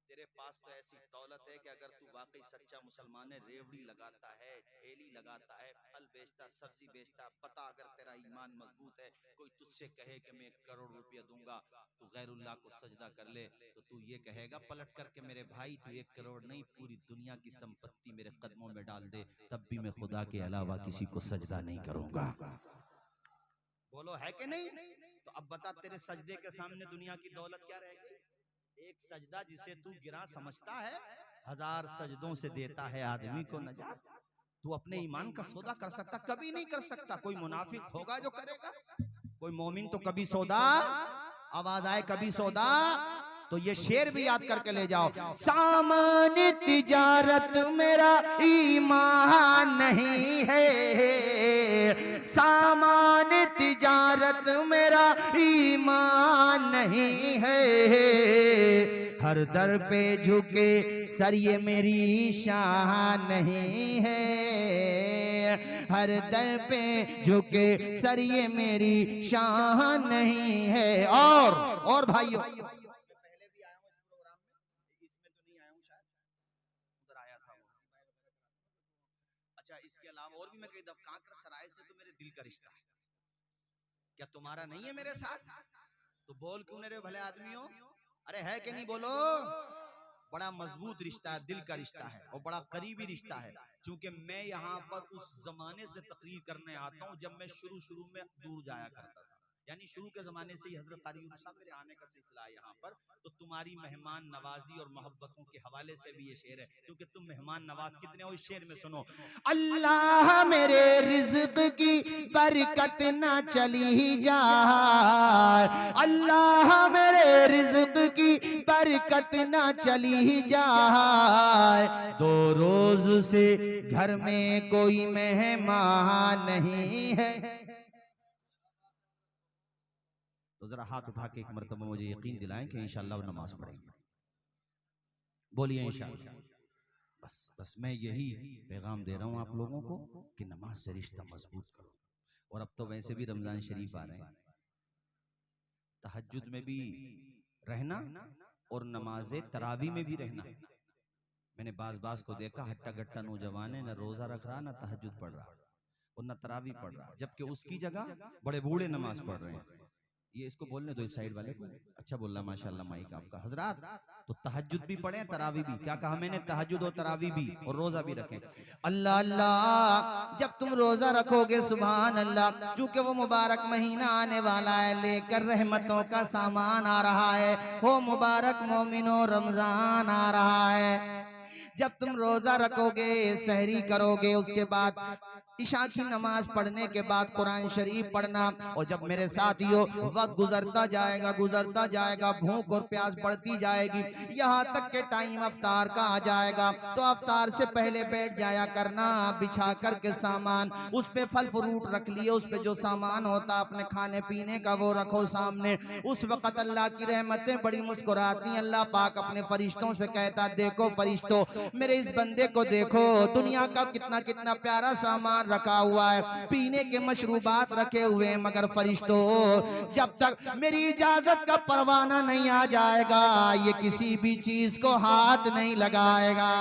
तेरे पास तो ऐसी दौलत है कि अगर तू वाकई सच्चा मुसलमान है, रेवड़ी लगाता है, ठेली लगाता है, फल बेचता, सब्जी बेचता, पता अगर तेरा ईमान मजबूत है, कोई तुझसे कहे कि मैं 1 करोड़ रुपया दूंगा, तू गैरुल्लाह को सजदा कर ले, तो तू ये कहेगा पलट करके, मेरे भाई तू 1 करोड़ नहीं, पूरी दुनिया की संपत्ति मेरे कदमों में डाल दे, तब भी मैं खुदा के अलावा किसी को सजदा नहीं करूंगा। बोलो है कि नहीं? तो अब बता, तेरे सजदे के सामने दुनिया की दौलत क्या रहेगी? एक सजदा जिसे तू गिरा समझता है, 1000 सजदों से देता है आदमी को नजात। तू अपने ईमान का सौदा कर सकता? कभी नहीं कर सकता। कोई मुनाफिक होगा जो करेगा, कोई मोमिन तो कभी सौदा, आवाज आए कभी सौदा। तो ये शेर भी याद करके ले जाओ। सामान तिजारत मेरा ईमान नहीं है, सामान तिजारत मेरा ईमान नहीं है, हर दर पे झुके सर ये मेरी शान नहीं है, हर दर पे झुके सर ये मेरी शान नहीं है। और भाइयों, पहले भी आया हूँ इस प्रोग्राम में, इसमें तो नहीं आया हूँ, शायद उधर आया था वो। अच्छा, इसके अलावा और भी मैं कही दब, कांकर सराय से तो मेरे दिल का रिश्ता है। क्या तुम्हारा नहीं है मेरे साथ? तो बोल क्यों नहीं रहे भले आदमियों? अरे है कि नहीं बोलो? बड़ा मजबूत रिश्ता है, दिल का रिश्ता है और बड़ा करीबी रिश्ता है। क्योंकि मैं यहाँ पर उस जमाने से तकरीर करने आता हूँ जब मैं शुरू में दूर जाया करता था, यानी शुरू के जमाने से ही हजरत कारी यूनुस साहब मेरे आने का सिलसिला है यहाँ पर। तो तुम्हारी मेहमान नवाजी और मोहब्बतों के हवाले से भी ये शेर है, क्योंकि तुम मेहमान नवाज कितने हो। इस शेर में सुनो, अल्लाह मेरे रिज़्क़ की बरकत ना चली जाए, अल्लाह मेरे रिज़्क़ की बरकत ना चली जाए, 2 रोज से घर में कोई मेहमान नहीं है। तो जरा हाथ उठा के एक मरतबा मुझे यकीन दिलाएं कि इंशाअल्लाह नमाज पढ़ेंगे। बोलिए इंशाअल्लाह। बस मैं यही पैगाम दे रहा हूं आप लोगों को कि नमाज से रिश्ता मजबूत करो। और अब तो वैसे भी रमजान शरीफ आ रहे हैं, तहज्जुद में भी रहना और नमाज तरावी में भी रहना। मैंने बाज को देखा, हट्टा गट्टा नौजवान है, न रोजा रख रहा, न तहज्जुद पढ़ रहा और न तरावी पढ़ रहा, जबकि उसकी जगह बड़े बूढ़े नमाज पढ़ रहे हैं। ये इसको बोलने दो, इस साइड वाले को। अच्छा बोल रहा माशाल्लाह माइक आपका। हजरात, तो तहज्जुद भी पढ़े, तरावी भी। क्या कहा मैंने? तहज्जुद और तरावी भी, और रोजा भी रखें। अल्लाह अल्लाह, जब तुम रोजा रखोगे, सुभान अल्लाह, चूंकि वो मुबारक महीना आने वाला है, लेकर रहमतों का सामान आ रहा है, हो मुबारक मोमिनो रमजान आ रहा है। जब तुम रोजा रखोगे, सहरी करोगे, उसके बाद इशा की नमाज पढ़ने के बाद कुरान शरीफ पढ़ना। और जब मेरे साथियों वक्त गुजरता जाएगा, भूख और प्यास बढ़ती जाएगी, यहाँ तक के टाइम अफ्तार का आ जाएगा, तो अफ्तार से पहले बैठ जाया करना, बिछा कर के सामान, उस पे फल फ्रूट रख लिए, उस पे जो सामान होता अपने खाने पीने का वो रखो सामने। उस वक्त अल्लाह की रहमतें बड़ी मुस्कुराती। अल्लाह पाक अपने फरिश्तों से कहता, देखो फरिश्तों, मेरे इस बंदे को देखो, दुनिया का कितना कितना प्यारा सामान रखा हुआ है, पीने के मशरूबात रखे हुए हैं, मगर फरिश्तों, जब तक मेरी इजाजत का परवाना नहीं आ जाएगा, ये किसी भी चीज को हाथ नहीं लगाएगा।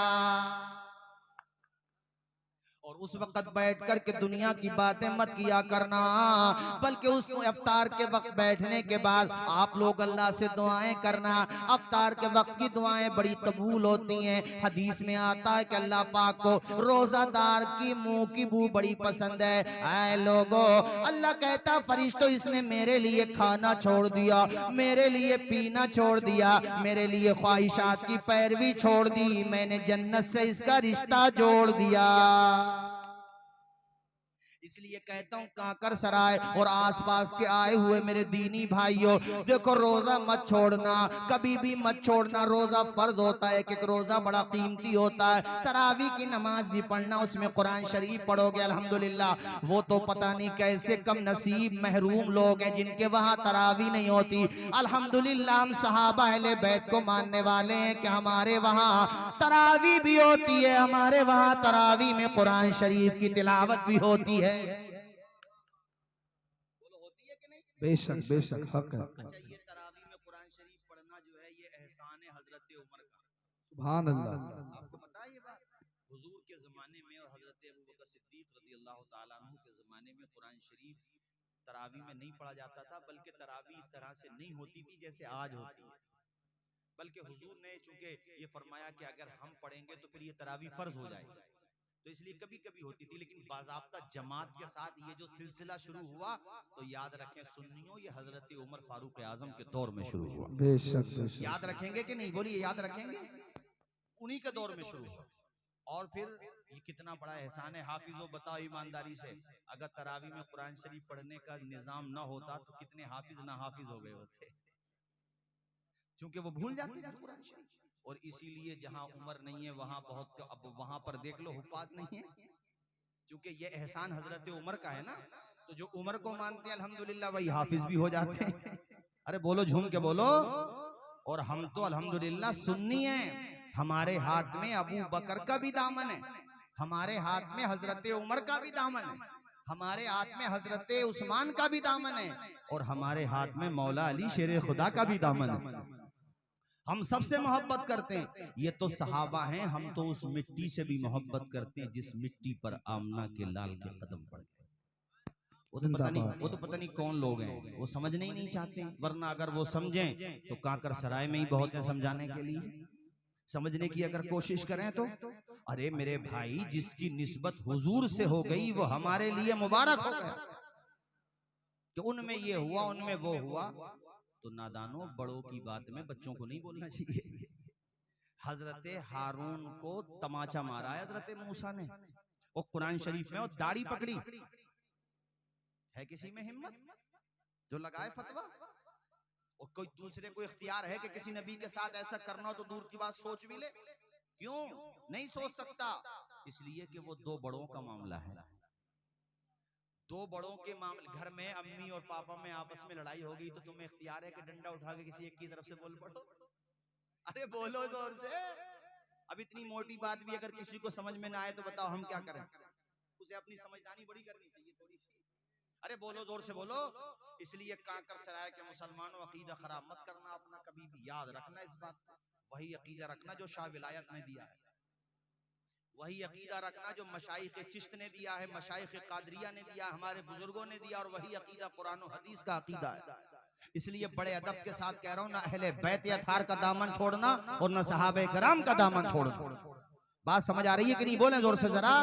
और उस वक्त बैठ कर के दुनिया की बातें मत किया करना, बल्कि उस अफ्तार के वक्त बैठने के बाद आप लोग अल्लाह से दुआएं करना। अफ्तार के वक्त की दुआएं बड़ी कबूल होती हैं। हदीस में आता है कि अल्लाह पाक को रोजादार की मुंह की बू बड़ी पसंद है। ऐ लोगों, अल्लाह कहता, फरिश्तों, इसने मेरे लिए खाना छोड़ दिया, मेरे लिए पीना छोड़ दिया, मेरे लिए ख्वाहिशात की पैरवी छोड़ दी, मैंने जन्नत से इसका रिश्ता जोड़ दिया। इसलिए कहता हूँ काकर सराय और आसपास के आए हुए मेरे दीनी भाइयों, देखो रोजा मत छोड़ना, कभी भी मत छोड़ना। रोजा फर्ज होता है, कि रोजा बड़ा कीमती होता है। तरावी की नमाज भी पढ़ना, उसमें कुरान शरीफ पढ़ोगे अल्हम्दुलिल्लाह। वो तो पता नहीं कैसे कम नसीब महरूम लोग हैं जिनके वहाँ तरावी नहीं होती। अल्हम्दुलिल्लाह हम सहाबा अहले बैत को मानने वाले हैं कि हमारे वहाँ तरावी भी होती है, हमारे वहाँ तरावी में कुरान शरीफ की तिलावत भी होती है। बोलो, होती है कि नहीं? बेशक बेशक हक है। अच्छा, ये तरावी में कुरान शरीफ पढ़ना जो है, ये एहसान है हजरत उमर का। सुभान अल्लाह। आपको पता है ये बात? हुजूर के जमाने में और हजरत अबू बकर सिद्दीक रज़ी अल्लाह ताला अन्हु के जमाने में कुरान शरीफ तरावी में नहीं पढ़ा जाता था, बल्कि तरावी इस तरह से नहीं होती थी जैसे आज होती है। बल्कि हुजूर ने चूंकि ये फरमाया कि अगर हम पढ़ेंगे तो फिर ये तरावी फर्ज हो जाएगी, तो इसलिए कभी कभी होती थी। लेकिन बाज़ाब्ता जमात के साथ ये जो सिलसिला शुरू हुआ, तो याद रखें सुन्नियों, ये हजरत उमर फारूक आजम के दौर में शुरू हुआ। बेशक बेशक। याद रखेंगे कि नहीं? बोलिए, याद रखेंगे? उन्हीं के दौर में शुरू हुआ। और फिर ये कितना बड़ा एहसान है। हाफिजों, बताओ ईमानदारी से, अगर तरावी में कुरान शरीफ पढ़ने का निजाम न होता तो कितने हाफिज ना हाफिज हो गए होते, क्योंकि वो भूल जाते थे कुरान शरीफ। और इसीलिए जहां उमर नहीं है वहां बहुत, अब वहां पर देख लो हुफाज नहीं है, क्योंकि ये एहसान हजरत उमर का है ना। तो जो उमर को मानते हैं अल्हम्दुलिल्लाह वही हाफिज भी हो जाते हैं। अरे बोलो, झूम के बोलो। और हम तो अल्हम्दुलिल्लाह सुन्नी हैं, हमारे हाथ में अबू बकर का भी दामन है, हमारे हाथ में हजरत उमर का भी दामन है, हमारे हाथ में हजरत उस्मान का भी दामन है, और हमारे हाथ में मौला अली शेर खुदा का भी दामन है। हम सबसे मोहब्बत करते हैं। ये तो सहाबा हैं, हम तो उस मिट्टी से भी मोहब्बत करते हैं जिस मिट्टी पर आमना के लाल के कदम पड़ गए। वो तो पता नहीं कौन लोग हैं, वो समझने ही नहीं चाहते। वरना अगर वो समझें तो काकर सराय में ही बहुत है समझाने के लिए। समझने की अगर कोशिश करें तो अरे मेरे भाई, जिसकी निस्बत हुजूर से हो गई वो हमारे लिए मुबारक हो गया कि उनमें ये हुआ, उनमें वो हुआ। तो नादानों, बड़ों की बात में बच्चों को नहीं बोलना चाहिए। हजरत हारून को तमाचा मारा है हजरत मूसा ने, और कुरान शरीफ में वो दाढ़ी पकड़ी है। किसी में हिम्मत जो लगाए फतवा? और कोई दूसरे को इख्तियार है कि किसी नबी के साथ ऐसा करना हो तो दूर की बात सोच भी ले? क्यों नहीं सोच सकता? इसलिए कि वो दो बड़ों का मामला है। दो बड़ों के मामले, घर में अम्मी और पापा में आपस में लड़ाई हो गई तो तुम्हें इख्तियार है कि डंडा उठा के किसी एक की तरफ से बोल पड़ो? अरे बोलो जोर से। अब इतनी मोटी बात भी अगर किसी को समझ में ना आए तो बताओ हम क्या करें? उसे अपनी समझदारी बड़ी करनी चाहिए थोड़ी सी। अरे बोलो, जोर से बोलो। इसलिए कांकर सराय के मुसलमानों, अकीदा खराब मत करना अपना, कभी भी याद रखना इस बात को। वही अकीदा रखना जो शाह विलायत ने दिया है, वही अकीदा रखना जो मशाइख चिश्त ने दिया है, मशाइख कादरिया ने दिया, हमारे बुजुर्गों ने दिया, और वही अकीदा कुरान और हदीस का अकीदा है। इसलिए बड़े अदब के साथ कह रहा हूं, ना अहले बैत या थार का दामन छोड़ना और ना सहाबे कराम का दामन छोड़ना। बात समझ आ रही है कि नहीं? बोलें जोर से जरा।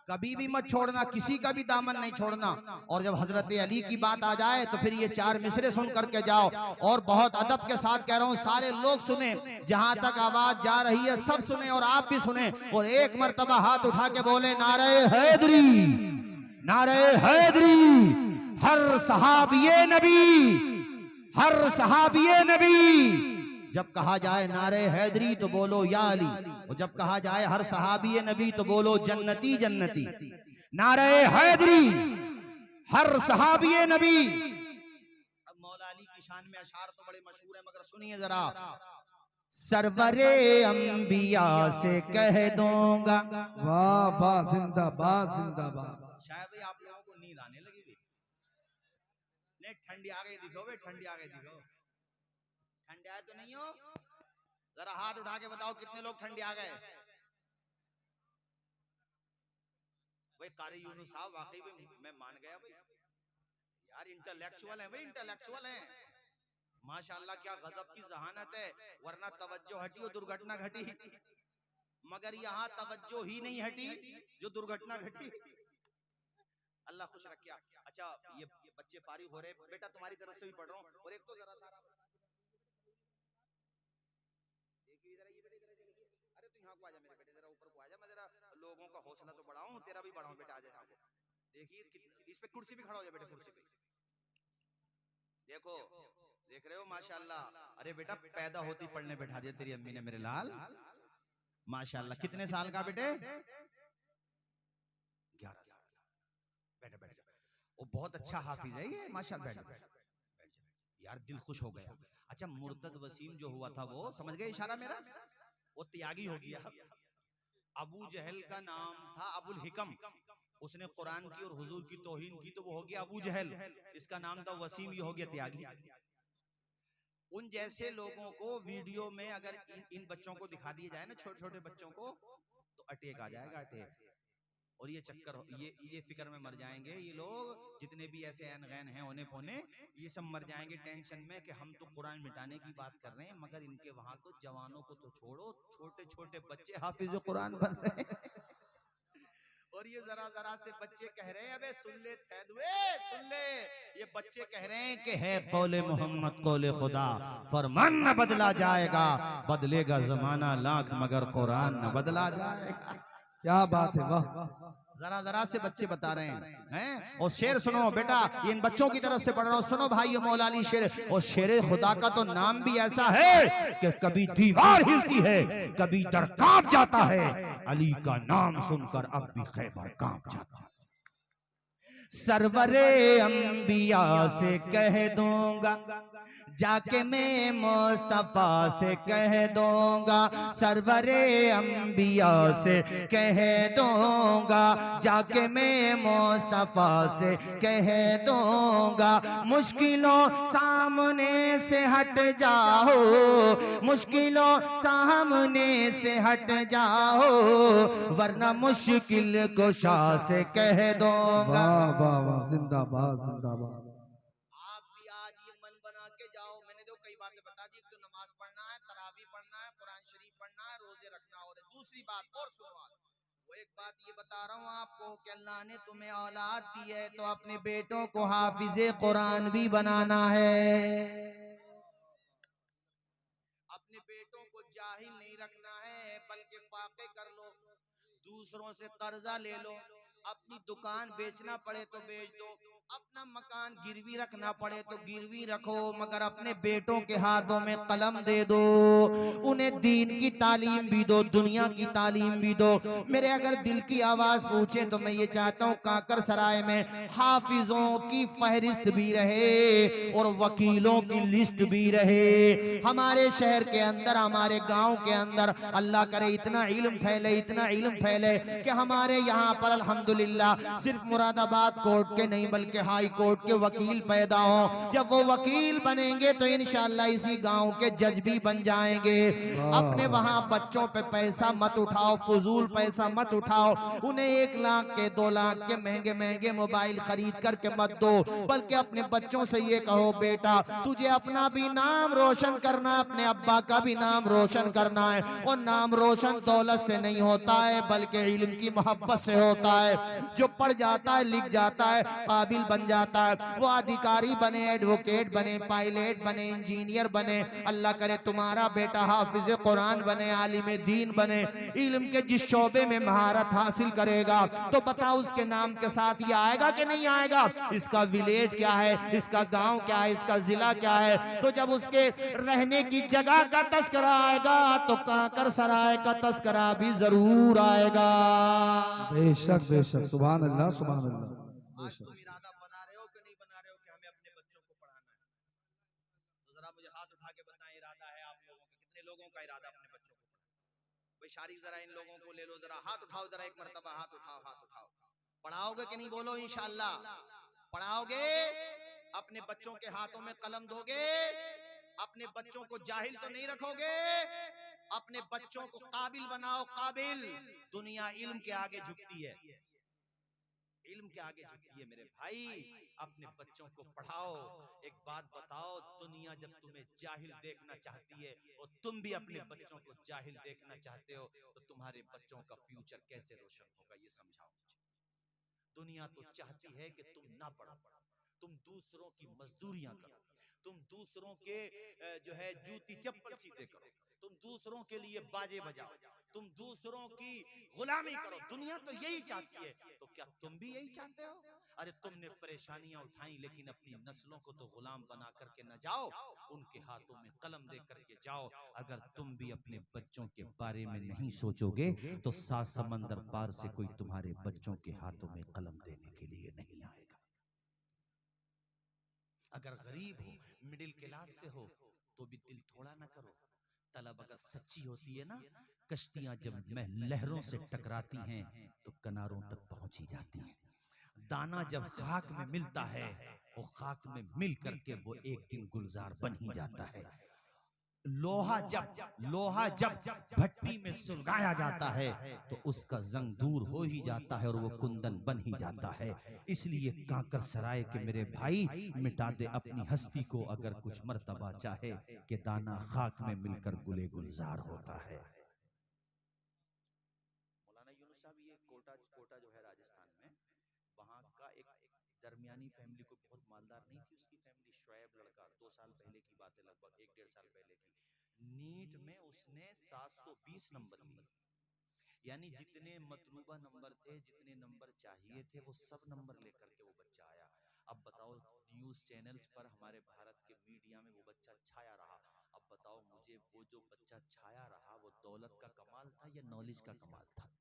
कभी भी मत छोड़ना, किसी का भी दामन नहीं छोड़ना। और जब हजरत अली की बात आ जाए तो फिर ये चार मिसरे सुन करके जाओ। और बहुत अदब के साथ कह रहा हूं, सारे लोग सुने, जहां तक आवाज जा रही है सब सुने और आप भी सुने, और एक मर्तबा हाथ उठा के बोले नारे हैदरी, नारे हैदरी। हर सहाबिये नबी, हर सहाबिये नबी। जब कहा जाए नारे हैदरी तो बोलो या अली, और जब कहा जाए हर सहाबी नबी तो बोलो जन्नती जन्नती। नारे हैदरी, हर सहाबी नबी। अब मौला अली की शान में अशार तो बड़े मशहूर है, मगर सुनिए जरा। सरवरे अंबिया से कह दूंगा, वाह वाह, जिंदाबाद जिंदाबाद। शायद भाई आप लोगों को नींद आने लगी। नहीं, ठंडी आ गई दिखो भाई, ठंडी आ गई दिखो। ठंडे आए तो नहीं हो? जरा हाथ उठा के बताओ कितने लोग ठंडे आ गए? भाई कारी यूनुस साहब वाकई में मैं मान गया भाई, यार इंटेलेक्चुअल है भाई, इंटेलेक्चुअल है माशाल्लाह। क्या गजब की जहानत है, वरना तवज्जो हटी और दुर्घटना घटी, मगर यहाँ तवज्जो ही नहीं हटी जो दुर्घटना घटी। अल्लाह खुश रखिया। अच्छा, ये बच्चे फारिग हो रहे, बेटा तुम्हारी तरफ से भी पढ़ रहा हूँ। और एक तो जरा सारा देखिए जरा, ये बेटे जरा देखिए, अरे तू यहाँ को आजा मेरे बेटे, जरा ऊपर को आजा, मैं जरा लोगों का हौसला तो बढ़ाऊं, तेरा भी बढ़ाऊं बेटा, आजा यहाँ को। देखिए इस पे कुर्सी भी खड़ा हो जा बेटे, कुर्सी पे देखो, देख रहे हो माशाल्लाह। अरे बेटा पैदा होती पढ़ने बैठा दिया तेरी अम्मी ने मेरे लाल, माशाल्लाह। कितने साल का बेटे? 11। बैठे बैठ जा, वो बहुत अच्छा हाफिज है ये माशाल्लाह। बैठ जा यार, दिल खुश हो गया। अच्छा, मुर्तद वसीम जो हुआ था वो समझ गए इशारा मेरा? वो त्यागी हो गया। अबू जहल का नाम था अबुल हिकम, उसने कुरान की और हुजूर की तौहीन की तो वो हो गया अबू जहल। इसका नाम था वसीम, ये हो गया त्यागी। उन जैसे लोगों को वीडियो में अगर इन बच्चों को दिखा दिया जाए ना, छोटे छोटे बच्चों को, तो अटैक आ जाएगा, अटैक। और ये चक्कर, ये फिक्र में मर जाएंगे ये लोग, जितने भी ऐसे ऐन गैन हैं होने पोने, ये सब मर जाएंगे टेंशन में कि हम तो कुरान मिटाने की बात कर रहे हैं, मगर इनके वहां तो जवानों को तो छोड़ो, छोटे छोटे बच्चे हाफिज कुरान बन रहे हैं। और ये जरा जरा से बच्चे कह रहे हैं, अबे सुन ले थैदुए, सुन ले, ये बच्चे कह रहे हैं कि है कौले मोहम्मद कौले खुदा, फरमान न बदला जाएगा, बदलेगा जमाना लाख मगर कुरान न बदला जाएगा। क्या बात है, वाह। जरा जरा से बच्चे बता रहे हैं। और शेर सुनो बेटा, ये इन बच्चों की तरफ से पढ़ रहा हूं, सुनो भाई, ये मौला अली शेर। और शेर खुदा का तो नाम भी ऐसा है कि कभी दीवार हिलती है, कभी दर कांप जाता है, अली का नाम सुनकर अब भी खैबर कांप जाता है। सरवरे अंबिया से कह दूंगा, जाके मैं मुस्तफा से कह दूंगा, सरवरे अंबिया से कह दूंगा, जाके मैं मुस्तफा से कह दूंगा, मुश्किलों सामने से हट जाओ, मुश्किलों सामने से हट जाओ, वरना मुश्किल कुशा से कह दूंगा। वाह वाह, जिंदाबाद जिंदाबाद। आप भी आज ये मन बना के जाओ। मैंने तो कई बातें बता दी, एक तो नमाज पढ़ना है, तरावी पढ़ना है, कुरान शरीफ पढ़ना और सुनवा दो। वो एक बात ये बता रहा हूँ आपको कि अल्लाह ने तुम्हें औलाद दी है तो अपने बेटों को हाफिजे कुरान भी बनाना है। अपने बेटों को जाहिल नहीं रखना है, बल्कि फाके कर लो, दूसरों से कर्जा ले लो, अपनी दुकान बेचना पड़े तो बेच दो, अपना मकान गिरवी रखना पड़े तो गिरवी रखो, मगर अपने बेटों के हाथों में कलम दे दो, उन्हें दीन की तालीम भी दो, दुनिया की तालीम भी दो। मेरे अगर दिल की आवाज पूछे तो मैं ये चाहता हूँ काकर सराय में हाफिजों की फहरिस्त भी रहे और वकीलों की लिस्ट भी रहे। हमारे शहर के अंदर, हमारे गांव के अंदर अल्लाह करे इतना इल्म फैले, इतना इल्म फैले कि हमारे यहाँ पर अल्हम्दुलिल्लाह सिर्फ मुरादाबाद कोर्ट के नहीं बल्कि हाई कोर्ट के वकील पैदा हो। जब वो वकील बनेंगे तो इंशाअल्लाह इसी गांव के जज भी बन जाएंगे। अपने वहां बच्चों पे पैसा मत उठाओ, फजूल पैसा मत उठाओ, उन्हें 1 लाख के 2 लाख के महंगे महंगे मोबाइल खरीद करके मत दो, बल्कि अपने बच्चों से ये कहो बेटा तुझे अपना भी नाम रोशन करना है, अपने अब्बा का भी नाम रोशन करना है। और नाम रोशन दौलत से नहीं होता है बल्कि इल्म की मोहब्बत से होता है। जो पढ़ जाता है, लिख जाता है, काबिल बन जाता है, वो अधिकारी बने, एडवोकेट बने, पायलट बने, इंजीनियर बने। अल्लाह करे तुम्हारा बेटा हाफिज कुरान बने, आलिम दीन बने, इल्म के जिस शोबे में महारत हासिल करेगा तो बताओ उसके नाम के साथ ये आएगा कि नहीं आएगा? इसका विलेज क्या है, इसका गांव क्या है, इसका जिला क्या है। तो जब उसके रहने की जगह का तस्करा आएगा तो काकर सराय का तस्करा भी जरूर आएगा। बेशक बेशक, सुभान अल्लाह सुभान अल्लाह। आज तुम इरादा बना रहे हो कि नहीं बना रहे हो कि हमें अपने बच्चों को पढ़ाना है? तो जरा मुझे हाथ उठा के बताएं, इरादा है आप लोगों का? कितने लोगों का इरादा अपने बच्चों को पढ़ाना? भाई शारिक जरा इन लोगों को ले लो, जरा हाथ उठाओ, जरा एक मर्तबा हाथ उठाओ, हाथ उठाओ। पढ़ाओगे कि नहीं? बोलो इंशाअल्लाह पढ़ाओगे। अपने बच्चों के हाथों में कलम दोगे, अपने बच्चों को जाहिल तो नहीं रखोगे, अपने बच्चों को काबिल बनाओ, काबिल। दुनिया इल्म के आगे झुकती है, इल्म के आगे झुकती है मेरे भाई। अपने बच्चों को पढ़ाओ। एक बात बताओ, दुनिया जब तुम्हें जाहिल देखना चाहती है और तुम भी अपने बच्चों को जाहिल देखना चाहते हो तो तुम्हारे बच्चों का फ्यूचर कैसे रोशन होगा, ये समझाओ मुझे। दुनिया तो चाहती है कि तुम ना पढ़ो, तुम दूसरों की मजदूरियां करो, तुम दूसरों के जो है जूती चप्पल सीधे करो, तुम दूसरों के लिए बाजे बजाओ, तुम दूसरों की गुलामी करो। दुनिया तो यही चाहती है, तो क्या तुम भी यही चाहते हो? अरे तुमने परेशानियां उठाई लेकिन अपनी नस्लों को तो गुलाम बना करके न जाओ, उनके हाथों में कलम दे करके जाओ। अगर तुम भी अपने बच्चों के बारे में नहीं सोचोगे तो 7 समंदर पार से कोई तुम्हारे बच्चों के हाथों में कलम देने के लिए नहीं आएगा। अगर गरीब हो, मिडिल क्लास से हो तो भी दिल थोड़ा ना करो। तलब अगर सच्ची होती है ना, कश्तियां जब लहरों से टकराती हैं तो किनारों तक पहुंच ही जाती हैं। दाना जब खाक में मिलता है वो खाक में मिल करके वो एक दिन गुलजार बन ही जाता है। लोहा जब भट्टी में सुलगाया जाता है तो उसका जंग दूर हो ही जाता है और वो कुंदन बन ही जाता है। इसलिए काकर सराय के मेरे भाई, मिटा दे अपनी हस्ती को अगर कुछ मर्तबा चाहे कि दाना खाक में मिलकर गुले गुलजार होता है। मौलाना यूनुस साहब, ये कोटा जो है राजस्थान में, वहां का एक दरमियानी फैमिली, कोई बहुत मालदार नहीं थी उसकी फैमिली, शुएब लड़का, 2 साल पहले की बात है, लगभग 1-1.5 साल पहले की। नीट में उसने 720 नंबर लिए, यानी जितने मतलूबा नंबर थे, जितने नंबर चाहिए थे, वो सब नंबर लेकर के वो बच्चा आया। अब बताओ, न्यूज चैनल्स पर हमारे भारत के मीडिया में वो बच्चा छाया रहा। अब बताओ मुझे, वो जो बच्चा छाया रहा वो दौलत का कमाल था या नॉलेज का कमाल था?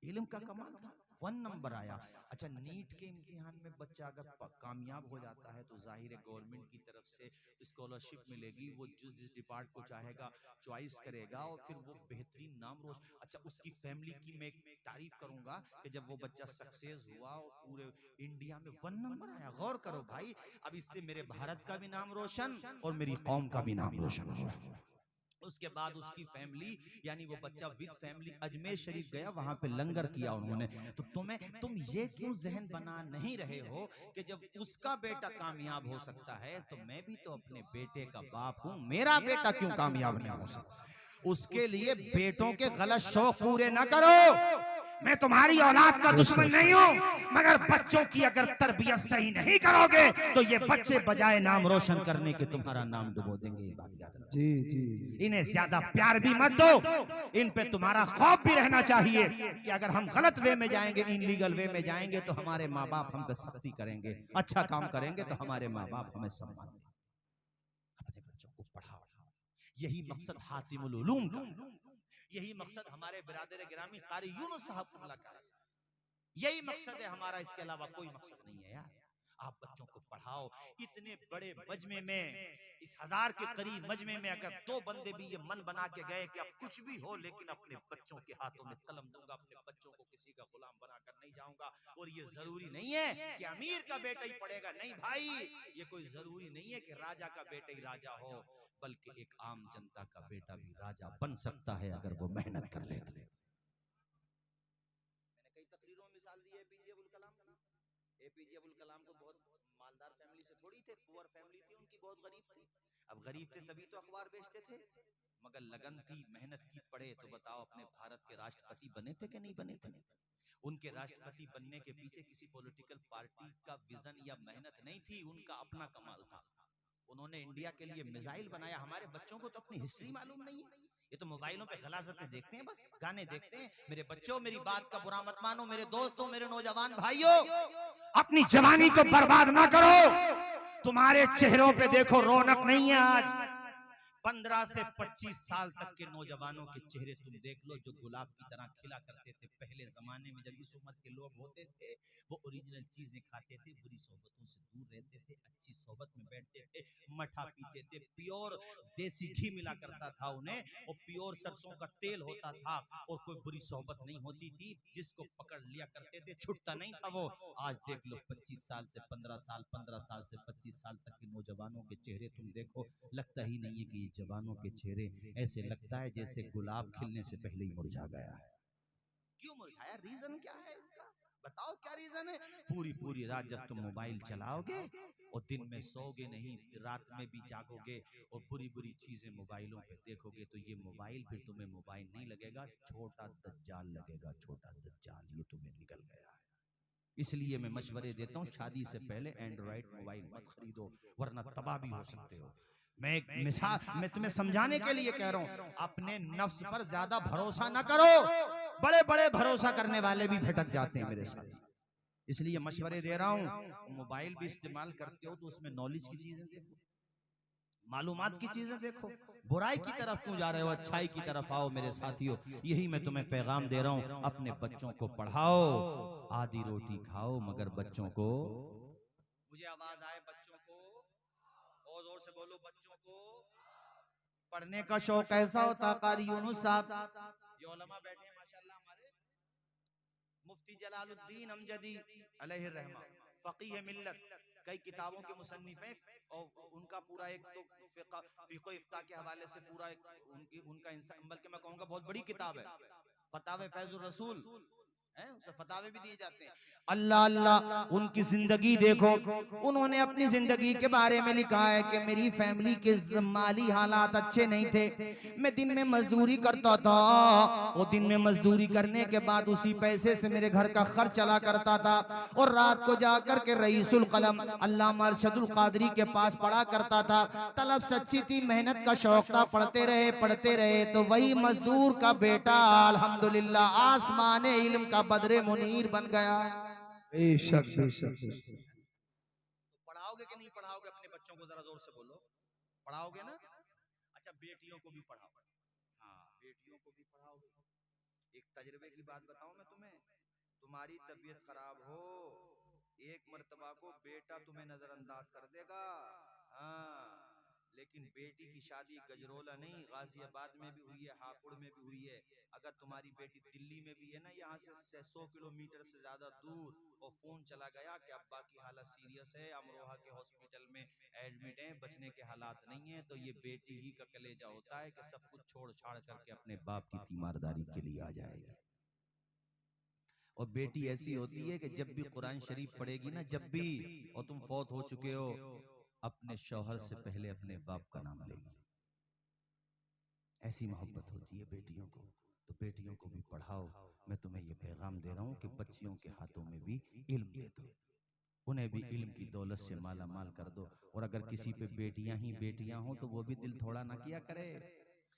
इल्म का कमाल था। 1 नंबर आया। अच्छा, नीट के इम्तिहान में बच्चा अगर कामयाब हो जाता है तो जाहिर है गवर्नमेंट की तरफ से स्कॉलरशिप मिलेगी, वो जिस डिपार्ट को चाहेगा चॉइस करेगा और फिर वो बेहतरीन नाम रोशन। अच्छा, उसकी फैमिली की मैं तारीफ करूंगा कि जब वो बच्चा सक्सेस हुआ और पूरे इंडिया में 1 नंबर आया। गौर करो भाई, अब इससे मेरे भारत का भी नाम रोशन और मेरी कौम का भी नाम रोशन हुआ। उसके बाद उसकी फैमिली, यानी वो बच्चा विद फैमिली अजमेर शरीफ गया, वहां पे लंगर किया उन्होंने। तो तुम ये क्यों जहन बना नहीं रहे हो कि जब उसका बेटा कामयाब हो सकता है तो मैं भी तो अपने बेटे का बाप हूं, मेरा बेटा क्यों कामयाब नहीं हो सकता? उसके लिए बेटों के गलत शौक पूरे न करो। मैं तुम्हारी औलाद का दुश्मन नहीं हूं, मगर बच्चों की अगर तरबियत सही नहीं करोगे तो ये बच्चे बजाय नाम रोशन करने के तुम्हारा नाम डुबो देंगे। ये बात याद रखो। जी जी। इन्हें ज्यादा प्यार भी मत दो, इन पे तुम्हारा खौफ भी रहना चाहिए कि अगर हम गलत वे में जाएंगे, इनलीगल वे में जाएंगे तो हमारे माँ बाप हम पे सख्ती करेंगे। अच्छा काम करेंगे तो हमारे माँ बाप हमें सम्मान देंगे। अपने बच्चों को पढ़ाओ, यही मकसद हातिमुल उलूम का, यही मकसद हमारे बिरादर गिरामी कारी यूनुस साहब क़िबला का है। यही मकसद है हमारा, इसके अलावा कोई मकसद नहीं है यार। आप बच्चों को पढ़ाओ। इतने बड़े मजमे में, इस 1000 के करीब मजमे में अगर 2 बंदे भी ये मन बना के गए कि अब कुछ भी हो लेकिन अपने बच्चों के हाथों में कलम दूंगा, अपने बच्चों को किसी का गुलाम बनाकर नहीं जाऊंगा। और ये जरूरी नहीं है कि अमीर का बेटा ही पढ़ेगा, नहीं भाई, ये कोई जरूरी नहीं है कि राजा का बेटा ही राजा हो, बल्कि एक आम जनता का बेटा भी राजा बन सकता है अगर वो मेहनत कर ले। मैंने कई तकरीरों में मिसाल दी है एपीजे अब्दुल कलाम की। एपीजे अब्दुल कलाम को बहुत मालदार फैमिली से थोड़ी थे, पुअर फैमिली थी उनकी, बहुत गरीब थी। अब गरीब थे तभी तो अखबार बेचते थे, मगर लगन थी, मेहनत की। पढ़े तो बताओ अपने भारत के राष्ट्रपति बने थे कि नहीं बने थे? उनके राष्ट्रपति बनने के पीछे किसी पॉलिटिकल पार्टी का विजन या मेहनत नहीं थी, उनका अपना कमाल था। उन्होंने इंडिया के लिए मिसाइल बनाया। हमारे बच्चों को तो अपनी हिस्ट्री मालूम नहीं है, ये तो मोबाइलों पे गलाजतें देखते हैं, बस गाने देखते हैं। मेरे बच्चों, मेरी बात का बुरा मत मानो, मेरे दोस्तों, मेरे नौजवान भाइयों, अपनी जवानी को बर्बाद ना करो। तुम्हारे चेहरों पे देखो रौनक नहीं है आज। 15 से 25 साल तक के नौजवानों के चेहरे तुम देख लो, जो गुलाब की तरह खिला करते थे। पहले जमाने में जब इस उम्र के लोग होते थे, वो ओरिजिनल चीजें खाते थे, बुरी सोहबतों से दूर रहते थे, अच्छी सोहबत में बैठते थे, मठा पीते थे, प्योर देसी घी मिला करता था उन्हें, और प्योर सरसों का तेल होता था, और कोई बुरी सोहबत नहीं होती थी। जिसको पकड़ लिया करते थे, छुटता नहीं था वो। आज देख लो 25 साल से 15 साल, 15 साल से 25 साल तक के नौजवानों के चेहरे तुम देखो, लगता ही नहीं है कि ये जवानों के चेहरे, ऐसे लगता है जैसे गुलाब खिलने से पहले ही मुरझा गया है। क्यों मुरझाया? रीजन क्या है इसका? बताओ क्या रीजन है? पूरी पूरी रात जब तुम मोबाइल चलाओगे और दिन में सोओगे नहीं, रात में भी जागोगे और बुरी बुरी चीजें मोबाइलों पे देखोगे, तो ये मोबाइल फिर तुम्हें मोबाइल नहीं लगेगा, छोटा दज्जाल लगेगा। छोटा दज्जाल ये तुम्हें निकल गया है। इसलिए मैं मशवरे देता हूँ, शादी से पहले एंड्रॉइड मोबाइल मत खरीदो, वरना तबाह भी हो सकते हो। मैं एक मिसाल, मैं तुम्हें समझाने के लिए कह रहा हूँ, अपने नफ्स पर ज्यादा भरोसा ना करो। बड़े बड़े भरोसा करने वाले भी भटक जाते हैं मेरे साथ, इसलिए मशवरे दे रहा हूँ। मोबाइल भी इस्तेमाल करते हो तो उसमें नॉलेज की चीजें देखो, मालूमात की चीजें देखो। बुराई की तरफ क्यों जा रहे हो? अच्छाई की तरफ आओ मेरे साथियों। यही मैं तुम्हें पैगाम दे रहा हूँ, अपने बच्चों को पढ़ाओ, आधी रोटी खाओ, मगर बच्चों को, मुझे आवाज आए, बच्चों को और जोर से बोलो, बच्चों को पढ़ने का शौक ऐसा होता। कारी यूनुस साहब, ये उलमा बैठे हैं माशाल्लाह, हमारे मुफ्ती जलालुद्दीन अमजदी अलैहि रहमा, फकीह मिल्लत, कई किताबों के मुसन्निफ हैं, और उनका पूरा एक तो फिक़्ह इफ्ता के हवाले से पूरा एक उनका बल्कि मैं कहूँगा बहुत बड़ी किताब है, फतावे फैजुर रसूल है, उसे फतावे भी दिए जाते हैं। अल्लाह अल्लाह, उनकी जिंदगी देखो, उन्होंने अपनी जिंदगी के बारे में लिखा है कि मेरी फैमिली के माली हालात अच्छे नहीं थे, मैं दिन में मजदूरी करता था, और दिन में मजदूरी करने के बाद उसी पैसे से मेरे घर का खर्च चला करता था, और रात को जाकर के रईसुल कलम अल्लामा अरशदुल कादरी के पास पढ़ा करता था। तलब सच्ची थी, मेहनत का शौक था, पढ़ते रहे तो वही मजदूर का बेटा अल्हम्दुलिल्लाह आसमान इल्म का बदरे मुनीर बन गया। बेशक बेशक बेशक। पढ़ाओगे कि नहीं पढ़ाओगे अपने बच्चों को? जरा जोर से बोलो, पढ़ाओगे ना? अच्छा, बेटियों को भी पढ़ाओ। हाँ, बेटियों को भी पढ़ाओगे। एक तजर्बे की बात बताऊं मैं तुम्हें, तुम्हारी तबीयत खराब हो, एक मर्तबा को बेटा तुम्हें नजरअंदाज कर देगा, हाँ, लेकिन बेटी की शादी गजरोला नहीं, गाजियाबाद में भी हुई है, हापुड़ में भी हुई है। अगर तुम्हारी बेटी दिल्ली में भी है ना, यहाँ से 100 किलोमीटर से ज्यादा दूर, और फोन चला गया कि अब्बा की हालत सीरियस है, अमरोहा के हॉस्पिटल में एडमिट है, बचने के हालात नहीं है, तो ये बेटी ही का कलेजा होता है कि सब कुछ छोड़ छाड़ करके अपने बाप की तीमारदारी के लिए आ जाएगी। और बेटी ऐसी होती है कि जब भी कुरान शरीफ पढ़ेगी ना, जब भी, और तुम फौत हो चुके हो, अपने शौहर से पहले अपने बाप का नाम लेगी। ऐसी मोहब्बत होती है बेटियों को, तो बेटियों को भी पढ़ाओ। मैं तुम्हें ये पैगाम दे रहा हूँ कि बच्चियों के हाथों में भी इल्म दे दो, उन्हें भी इल्म की दौलत से माला माल कर दो। और अगर किसी पे बेटियां ही बेटियां हो तो वो भी दिल थोड़ा ना किया करे,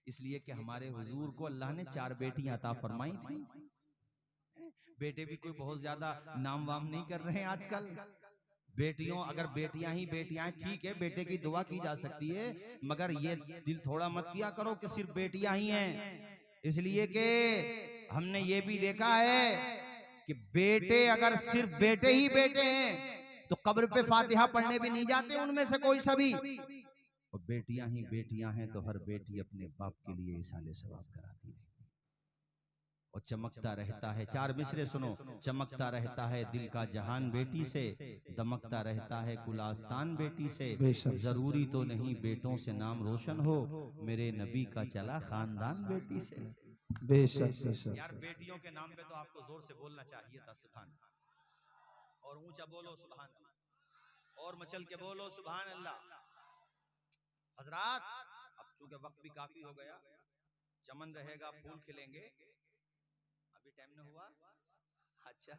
इसलिए कि हमारे हुजूर को अल्लाह ने 4 बेटियां अता फरमाई थी। बेटे भी कोई बहुत ज्यादा नाम वाम नहीं कर रहे हैं आजकल। बेटियों, अगर बेटियां ही बेटियां हैं, ठीक है, बेटे की दुआ की जा सकती है, मगर ये दिल थोड़ा मत किया करो कि सिर्फ बेटियां ही हैं। इसलिए कि हमने ये भी देखा है कि बेटे अगर सिर्फ बेटे ही बेटे हैं तो कब्र पे फातिहा पढ़ने भी नहीं जाते उनमें से कोई सभी। और बेटियां ही बेटियां हैं तो हर बेटी अपने बाप के लिए इसाले सवाब कराती रहती है और चमकता रहता है। 4 मिसरे सुनो। चमकता रहता है दिल का जहान बेटी से, दमकता रहता है कुलास्तान बेटी से। बेशक जरूरी तो नहीं बेटों से नाम रोशन हो, मेरे नबी का चला खानदान बेटी से। बेशक बेशक। यार बेटियों के नाम पे तो आपको जोर से बोलना चाहिए था सुभान अल्लाह, और ऊंचा बोलो सुभान अल्लाह, और मचल के बोलो सुभान अल्लाह। हजरात, अब चूंकि वक्त भी काफी हो गया, चमन रहेगा फूल खिलेंगे, अभी टाइम न हुआ। अच्छा